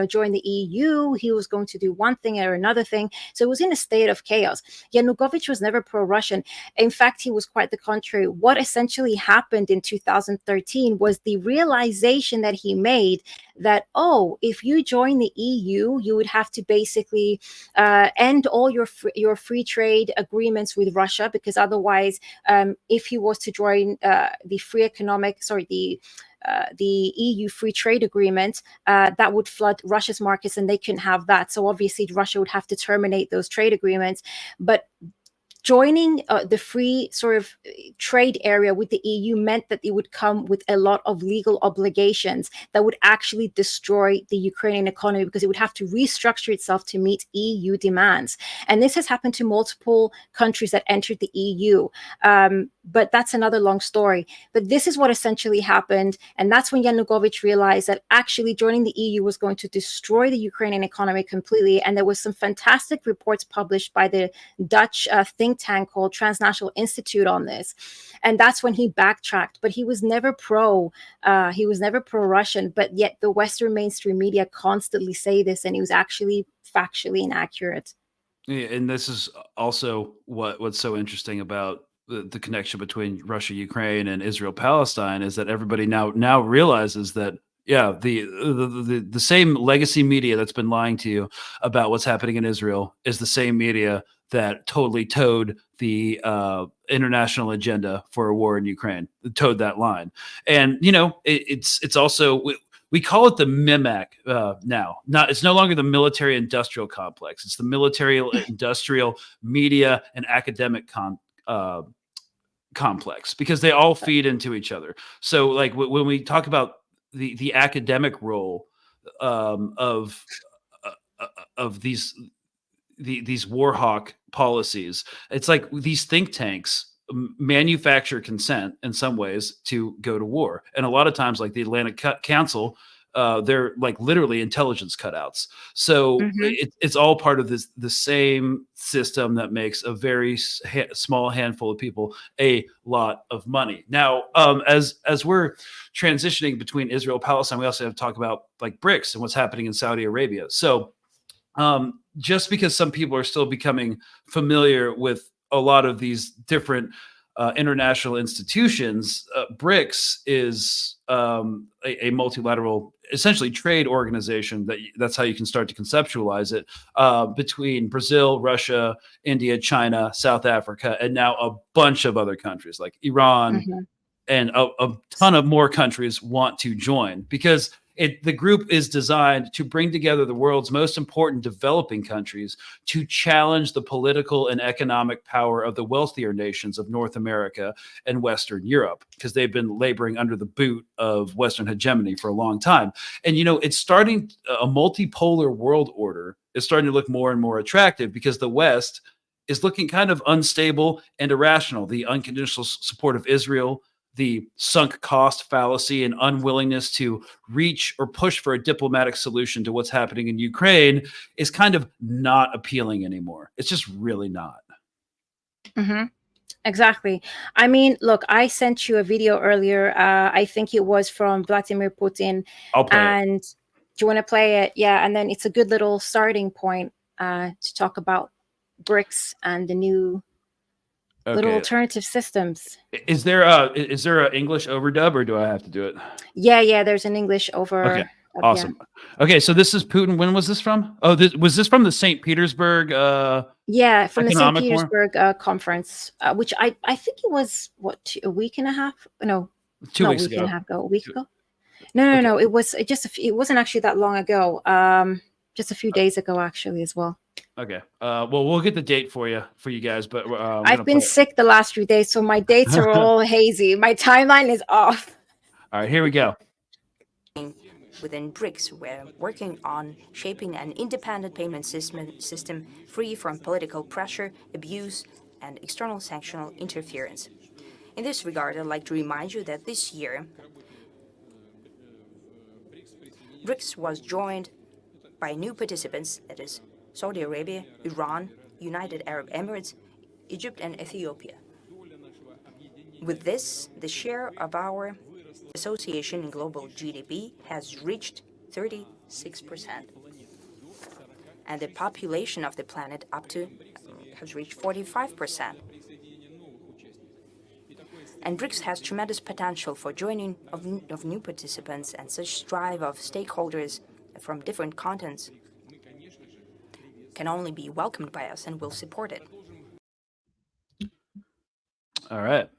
join the EU, he was going to do one thing or another thing. So it was in a state of chaos. Yanukovych was never pro-Russian. In fact, he was quite the contrary. What essentially happened in 2013 was the realization that he made that, if you join the EU, you would have to basically end all your free trade agreements with Russia, because otherwise, if he was to join the EU free trade agreement, that would flood Russia's markets and they couldn't have that. So obviously Russia would have to terminate those trade agreements. But joining the free sort of trade area with the EU meant that it would come with a lot of legal obligations that would actually destroy the Ukrainian economy, because it would have to restructure itself to meet EU demands. And this has happened to multiple countries that entered the EU. But that's another long story. But this is what essentially happened. And that's when Yanukovych realized that actually joining the EU was going to destroy the Ukrainian economy completely. And there was some fantastic reports published by the Dutch think tank called Transnational Institute on this. And that's when he backtracked. But he was never pro-Russian. But yet the Western mainstream media constantly say this, and he was actually factually inaccurate. Yeah, and this is also what's so interesting about the connection between Russia, Ukraine, and Israel, Palestine, is that everybody now realizes that Yeah, the same legacy media that's been lying to you about what's happening in Israel is the same media that totally towed the international agenda for a war in Ukraine, towed that line. And it's also we call it the MIMAC now. It's no longer the military industrial complex. It's the military industrial media and academic complex, because they all feed into each other. So like when we talk about the academic role of these war hawk policies, it's like these think tanks manufacture consent in some ways to go to war, and a lot of times, like the Atlantic Council, they're like literally intelligence cutouts. So it's all part of the same system that makes a very small handful of people a lot of money. Now, as we're transitioning between Israel and Palestine, we also have to talk about like BRICS and what's happening in Saudi Arabia. So just because some people are still becoming familiar with a lot of these different international institutions, BRICS is a multilateral, essentially trade organization. That's how you can start to conceptualize it, between Brazil, Russia, India, China, South Africa, and now a bunch of other countries like Iran, and a ton of more countries want to join, because the group is designed to bring together the world's most important developing countries to challenge the political and economic power of the wealthier nations of North America and Western Europe, because they've been laboring under the boot of Western hegemony for a long time. And, it's starting, a multipolar world order is starting to look more and more attractive, because the West is looking kind of unstable and irrational. The unconditional support of Israel, the sunk cost fallacy, and unwillingness to reach or push for a diplomatic solution to what's happening in Ukraine is kind of not appealing anymore. It's just really not. Exactly. I mean, look, I sent you a video earlier. I think it was from Vladimir Putin. I'll play it. And do you want to play it? Yeah. And then it's a good little starting point to talk about BRICS and the new little alternative systems. Is there a English overdub, or do I have to do it? Yeah, there's an English over. Okay, awesome. Yeah. Okay, so this is Putin. When was this from? Oh, was this from the St. Petersburg? Yeah, from the St. Economic Forum? Petersburg conference, which I think it was a week and a half. No, 2 weeks a week ago. and a half ago. A week ago. No. It was it wasn't actually that long ago. Just a few days ago, actually, as well. Okay. Well, we'll get the date for you guys, but I've been sick the last few days, so my dates are all hazy. My timeline is off. All right, here we go. Within BRICS, we're working on shaping an independent payment system free from political pressure, abuse, and external sanctional interference. In this regard, I'd like to remind you that this year, BRICS was joined by new participants, that is, Saudi Arabia, Iran, United Arab Emirates, Egypt, and Ethiopia. With this, the share of our association in global GDP has reached 36%. And the population of the planet has reached 45%. And BRICS has tremendous potential for joining of new participants, and such drive of stakeholders from different continents can only be welcomed by us, and we'll support it. All right.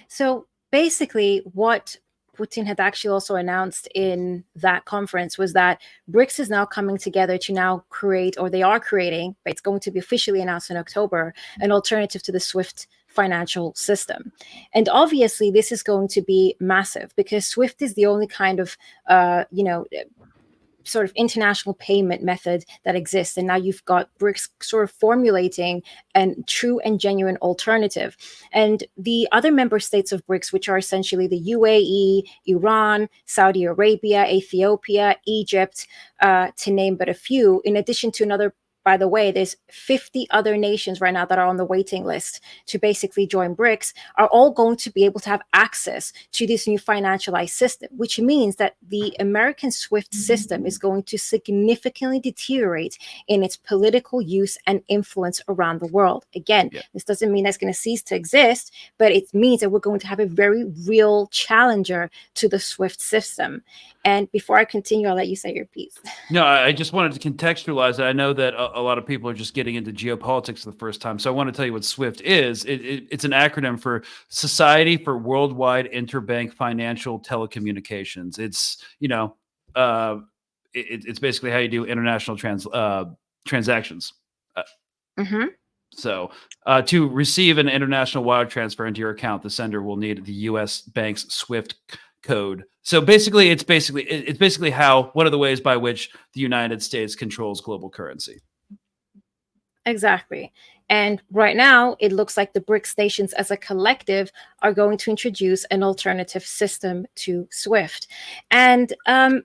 So basically, what Putin had actually also announced in that conference was that BRICS is now coming together to now create, or they are creating, but it's going to be officially announced in October, an alternative to the SWIFT financial system. And obviously, this is going to be massive, because SWIFT is the only kind of, sort of international payment method that exists. And now you've got BRICS sort of formulating a true and genuine alternative. And the other member states of BRICS, which are essentially the UAE, Iran, Saudi Arabia, Ethiopia, Egypt, to name but a few, in addition to another by the way, there's 50 other nations right now that are on the waiting list to basically join BRICS, are all going to be able to have access to this new financialized system, which means that the American SWIFT system is going to significantly deteriorate in its political use and influence around the world. Again, this doesn't mean that's going to cease to exist, but it means that we're going to have a very real challenger to the SWIFT system. And before I continue, I'll let you say your piece. No, I just wanted to contextualize it. I know that a lot of people are just getting into geopolitics for the first time. So I want to tell you what SWIFT is. It's an acronym for Society for Worldwide Interbank Financial Telecommunications. It's, it's basically how you do international transactions. So to receive an international wire transfer into your account, the sender will need the U.S. bank's SWIFT code. So basically, it's basically how one of the ways by which the United States controls global currency. Exactly. And right now, it looks like the BRICS nations as a collective are going to introduce an alternative system to SWIFT. And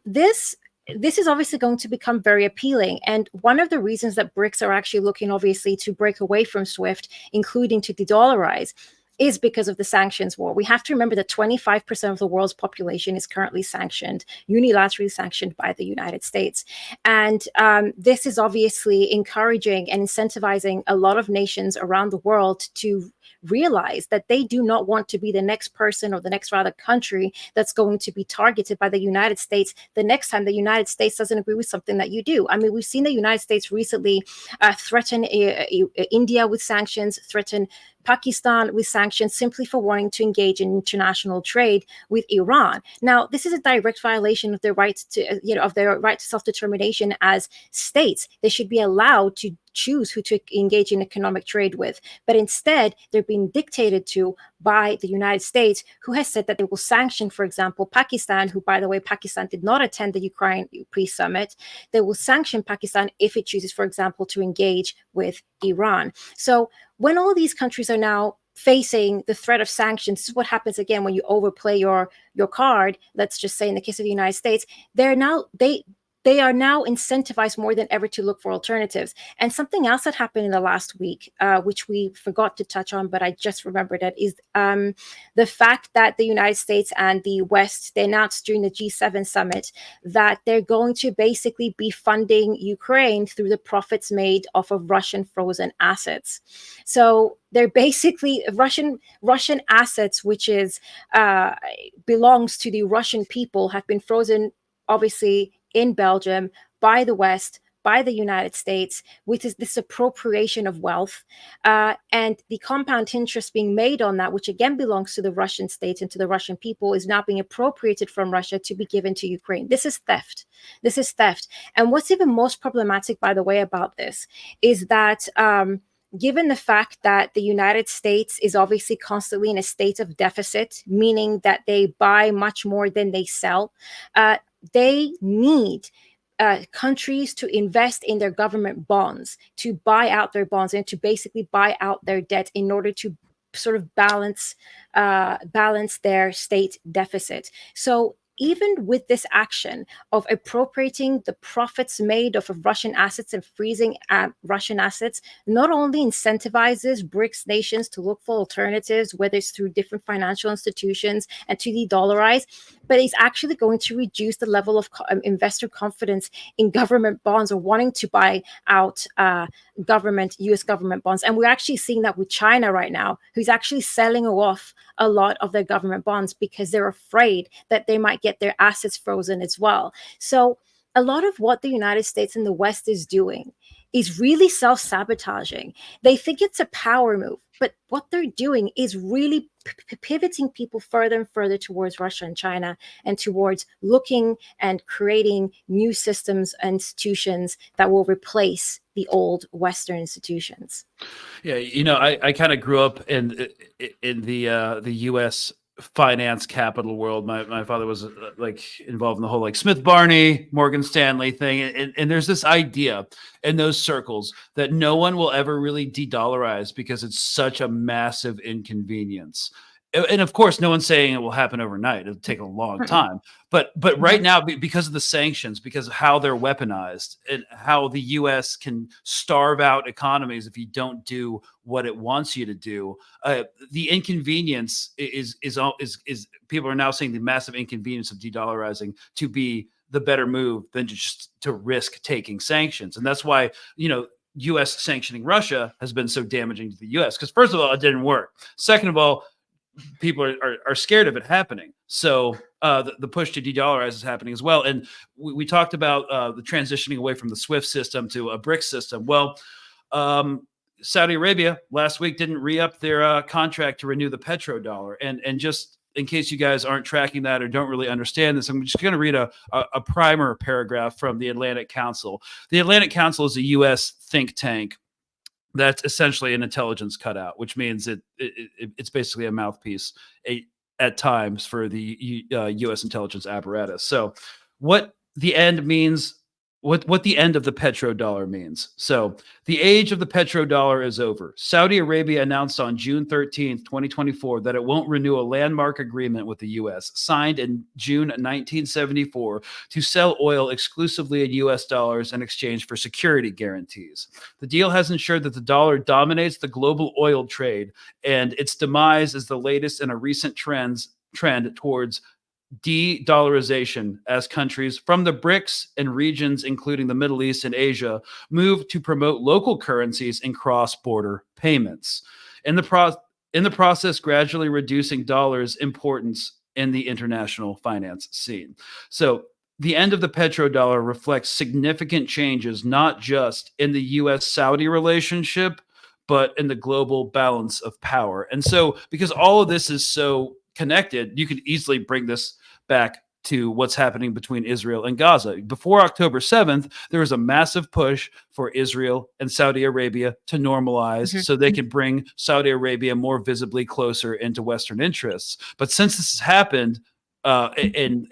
this is obviously going to become very appealing. And one of the reasons that BRICS are actually looking, obviously, to break away from SWIFT, including to de-dollarize, is because of the sanctions war. We have to remember that 25% of the world's population is currently sanctioned, unilaterally sanctioned by the United States. And this is obviously encouraging and incentivizing a lot of nations around the world to realize that they do not want to be the next person or the next rather country that's going to be targeted by the United States the next time the United States doesn't agree with something that you do. I mean, we've seen the United States recently threaten India with sanctions, threaten Pakistan with sanctions simply for wanting to engage in international trade with Iran. Now, this is a direct violation of their rights to, of their right to self-determination as states. They should be allowed to choose who to engage in economic trade with. But instead, they're being dictated to by the United States, who has said that they will sanction, for example, Pakistan, who, by the way, Pakistan did not attend the Ukraine Peace Summit. They will sanction Pakistan if it chooses, for example, to engage with Iran. So when all these countries are now facing the threat of sanctions, this is what happens again when you overplay your card. Let's just say in the case of the United States, they are now incentivized more than ever to look for alternatives. And something else that happened in the last week, which we forgot to touch on, but I just remembered it, is the fact that the United States and the West, they announced during the G7 summit that they're going to basically be funding Ukraine through the profits made off of Russian frozen assets. So they're basically Russian assets, which is belongs to the Russian people, have been frozen, obviously, in Belgium by the West, by the United States, with this appropriation of wealth and the compound interest being made on that, which again belongs to the Russian state and to the Russian people, is now being appropriated from Russia to be given to Ukraine. This is theft. This is theft. And what's even most problematic, by the way, about this is that given the fact that the United States is obviously constantly in a state of deficit, meaning that they buy much more than they sell, they need countries to invest in their government bonds, to buy out their bonds and to basically buy out their debt in order to sort of balance their state deficit. So even with this action of appropriating the profits made off of Russian assets and freezing Russian assets, not only incentivizes BRICS nations to look for alternatives, whether it's through different financial institutions and to de-dollarize, but it's actually going to reduce the level of investor confidence in government bonds or wanting to buy out U.S. government bonds. And we're actually seeing that with China right now, who's actually selling off a lot of their government bonds because they're afraid that they might get their assets frozen as well. So a lot of what the United States and the West is doing is really self-sabotaging. They think it's a power move, but what they're doing is really pivoting people further and further towards Russia and China and towards looking and creating new systems and institutions that will replace the old Western institutions. Yeah, I kind of grew up in the U.S. finance capital world. My father was involved in the whole Smith Barney, Morgan Stanley thing, and there's this idea in those circles that no one will ever really de-dollarize because it's such a massive inconvenience. and of course, no one's saying it will happen overnight. It'll take a long time. But right now, because of the sanctions, because of how they're weaponized, and how the U.S. can starve out economies if you don't do what it wants you to do, the inconvenience is people are now saying the massive inconvenience of de-dollarizing to be the better move than just to risk taking sanctions, and that's why U.S. sanctioning Russia has been so damaging to the U.S. because first of all, it didn't work. Second of all, people are scared of it happening. So the push to de-dollarize is happening as well. And we talked about the transitioning away from the SWIFT system to a BRICS system. Well, Saudi Arabia last week didn't re-up their contract to renew the Petro Dollar. And just in case you guys aren't tracking that or don't really understand this, I'm just going to read a primer paragraph from the Atlantic Council. The Atlantic Council is a U.S. think tank that's essentially an intelligence cutout, which means it's basically a mouthpiece at times for the U.S. intelligence apparatus. So what the end means, what the end of the petrodollar means. So the age of the petrodollar is over. Saudi Arabia announced on June 13th, 2024, that it won't renew a landmark agreement with the U.S. signed in June 1974 to sell oil exclusively in U.S. dollars in exchange for security guarantees. The deal has ensured that the dollar dominates the global oil trade, and its demise is the latest in a recent trend towards de-dollarization as countries from the BRICS and regions, including the Middle East and Asia, move to promote local currencies and cross-border payments. In the process, gradually reducing dollars' importance in the international finance scene. So the end of the petrodollar reflects significant changes, not just in the U.S.-Saudi relationship, but in the global balance of power. And so because all of this is so connected, you could easily bring this back to what's happening between Israel and Gaza. Before October 7th, there was a massive push for Israel and Saudi Arabia to normalize so they could bring Saudi Arabia more visibly closer into Western interests. But since this has happened, and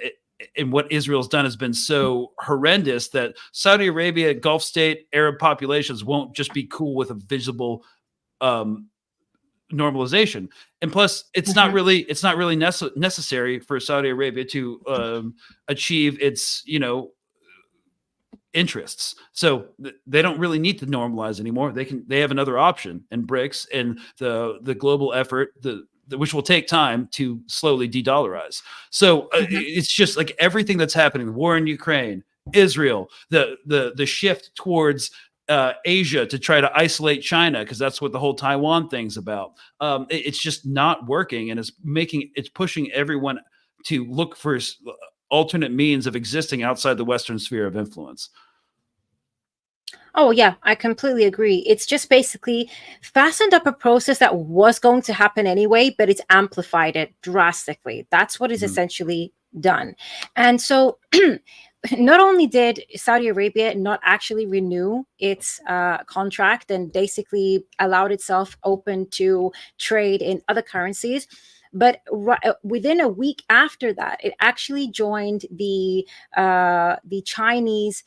what Israel's done has been so horrendous that Saudi Arabia, Gulf state, Arab populations won't just be cool with a visible normalization. And plus it's not really necessary for Saudi Arabia to achieve its interests. So they don't really need to normalize anymore. They have another option in BRICS and the global effort, which will take time to slowly de-dollarize. So it's just like everything that's happening, the war in Ukraine, Israel, the shift towards Asia to try to isolate China, because that's what the whole Taiwan thing's about. It's just not working, and it's pushing everyone to look for alternate means of existing outside the Western sphere of influence. Oh, yeah, I completely agree. It's just basically fastened up a process that was going to happen anyway, but it's amplified it drastically. That's what is essentially done. And so not only did Saudi Arabia not actually renew its contract and basically allowed itself open to trade in other currencies, but within a week after that, it actually joined the Chinese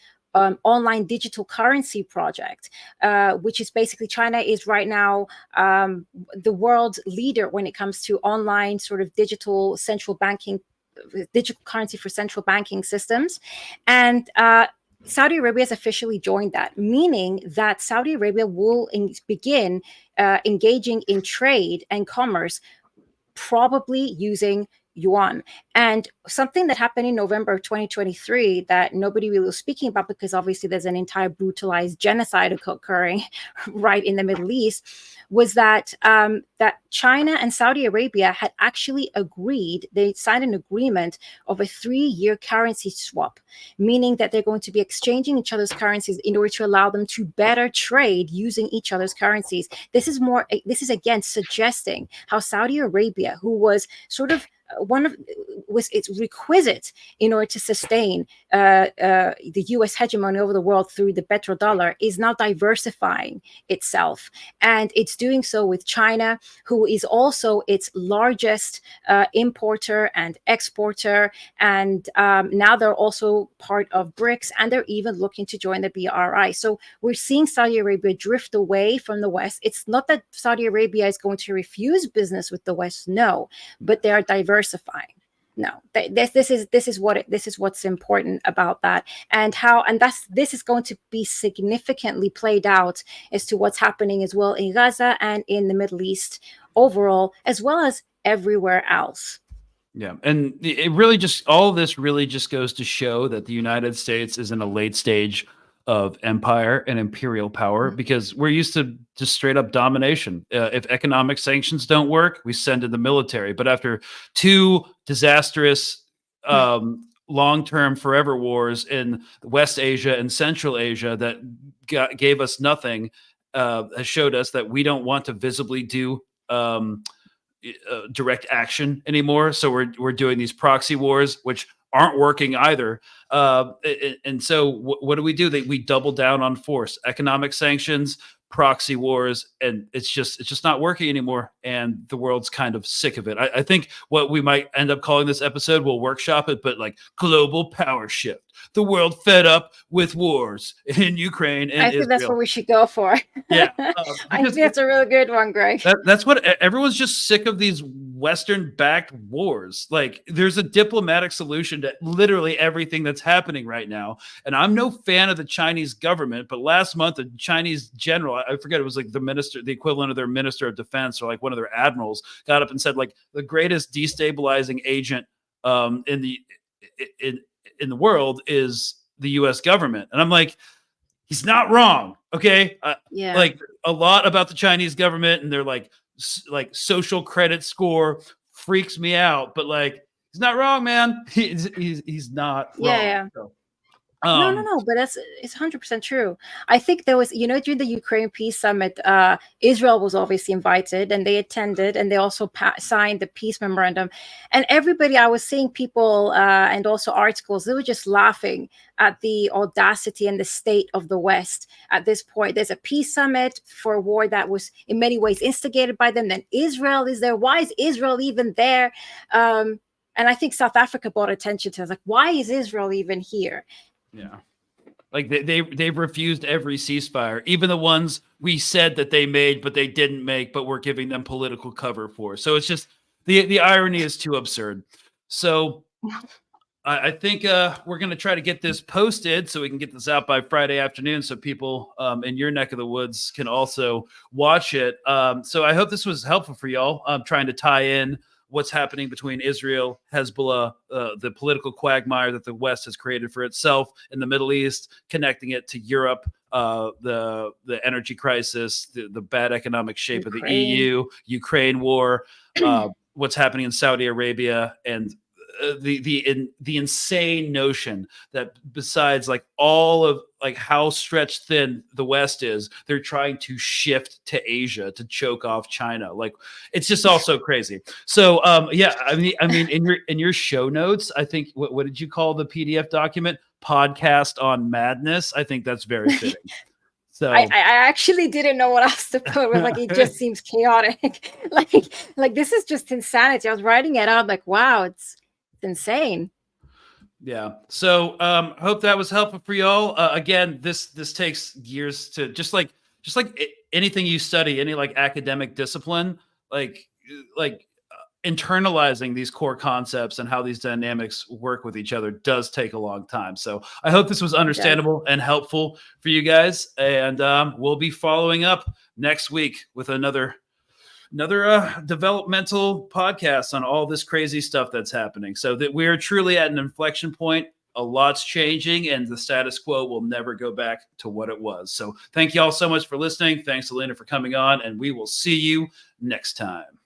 online digital currency project, which is basically China is right now the world leader when it comes to online sort of digital currency for central banking systems. And Saudi Arabia has officially joined that, meaning that Saudi Arabia will begin engaging in trade and commerce, probably using yuan. And something that happened in November of 2023 that nobody really was speaking about, because obviously there's an entire brutalized genocide occurring right in the Middle East, was that that China and Saudi Arabia had actually agreed, they signed an agreement of a 3-year currency swap, meaning that they're going to be exchanging each other's currencies in order to allow them to better trade using each other's currencies. This is again suggesting how Saudi Arabia, who was sort of it's requisite in order to sustain the U.S. hegemony over the world through the petrodollar, is now diversifying itself, and it's doing so with China, who is also its largest importer and exporter, and now they're also part of BRICS, and they're even looking to join the BRI. So we're seeing Saudi Arabia drift away from the West. It's not that Saudi Arabia is going to refuse business with the West, no, but they are diversifying. No, this is what's important about that, and this is going to be significantly played out as to what's happening as well in Gaza and in the Middle East overall, as well as everywhere else. Yeah, and it really just, all of this really just goes to show that the United States is in a late stage of empire and imperial power, because we're used to just straight up domination. If economic sanctions don't work, we send in the military. But after two disastrous long-term forever wars in West Asia and Central Asia that gave us nothing, has showed us that we don't want to visibly do direct action anymore. So we're doing these proxy wars, which aren't working either. And so what do? We double down on force, economic sanctions, proxy wars, and it's just not working anymore. And the world's kind of sick of it. I think what we might end up calling this episode, we'll workshop it, but like global power shift. The world fed up with wars in Ukraine and I think Israel. that's what we should go for. Yeah, I think that's a really good one, Greg. That's what everyone's just sick of, these Western-backed wars. Like, there's a diplomatic solution to literally everything that's happening right now. And I'm no fan of the Chinese government, but last month a Chinese general, I forget, it was like the equivalent of their minister of defense, or like one of their admirals, got up and said, like, the greatest destabilizing agent in the world is the U.S. government. And I'm like, he's not wrong. Okay. Yeah. Like, a lot about the Chinese government and their like social credit score freaks me out, but like, he's not wrong, man. He's not wrong. Yeah. So, no, but it's 100% true. I think there was, during the Ukraine Peace Summit, Israel was obviously invited, and they attended, and they also signed the peace memorandum. And everybody, I was seeing people and also articles, they were just laughing at the audacity and the state of the West at this point. There's a peace summit for a war that was in many ways instigated by them. Then Israel is there. Why is Israel even there? And I think South Africa brought attention to it. Like, why is Israel even here? yeah. Like, they've refused every ceasefire, even the ones we said that they made, but they didn't make, but we're giving them political cover for. So it's just, the irony is too absurd. So I think we're going to try to get this posted so we can get this out by Friday afternoon, so people in your neck of the woods can also watch it. So I hope this was helpful for y'all. I'm trying to tie in what's happening between Israel, Hezbollah, the political quagmire that the West has created for itself in the Middle East, connecting it to Europe, the energy crisis, the bad economic shape of the EU, Ukraine war, what's happening in Saudi Arabia, and the insane notion that besides like all of like how stretched thin the West is, they're trying to shift to Asia to choke off China. Like, it's just also crazy. So yeah, I mean in your show notes, I think what did you call the PDF document? Podcast on Madness. I think that's very fitting. So I actually didn't know what else to put. Like, it just seems chaotic. like this is just insanity. I was writing it out, like, wow, it's insane. Yeah. So hope that was helpful for y'all. Again, this takes years to just like anything you study, any like academic discipline, like internalizing these core concepts and how these dynamics work with each other does take a long time. So I hope this was understandable and helpful for you guys. And we'll be following up next week with another developmental podcast on all this crazy stuff that's happening. So that we are truly at an inflection point. A lot's changing, and the status quo will never go back to what it was. So thank you all so much for listening. Thanks, Elena, for coming on, and we will see you next time.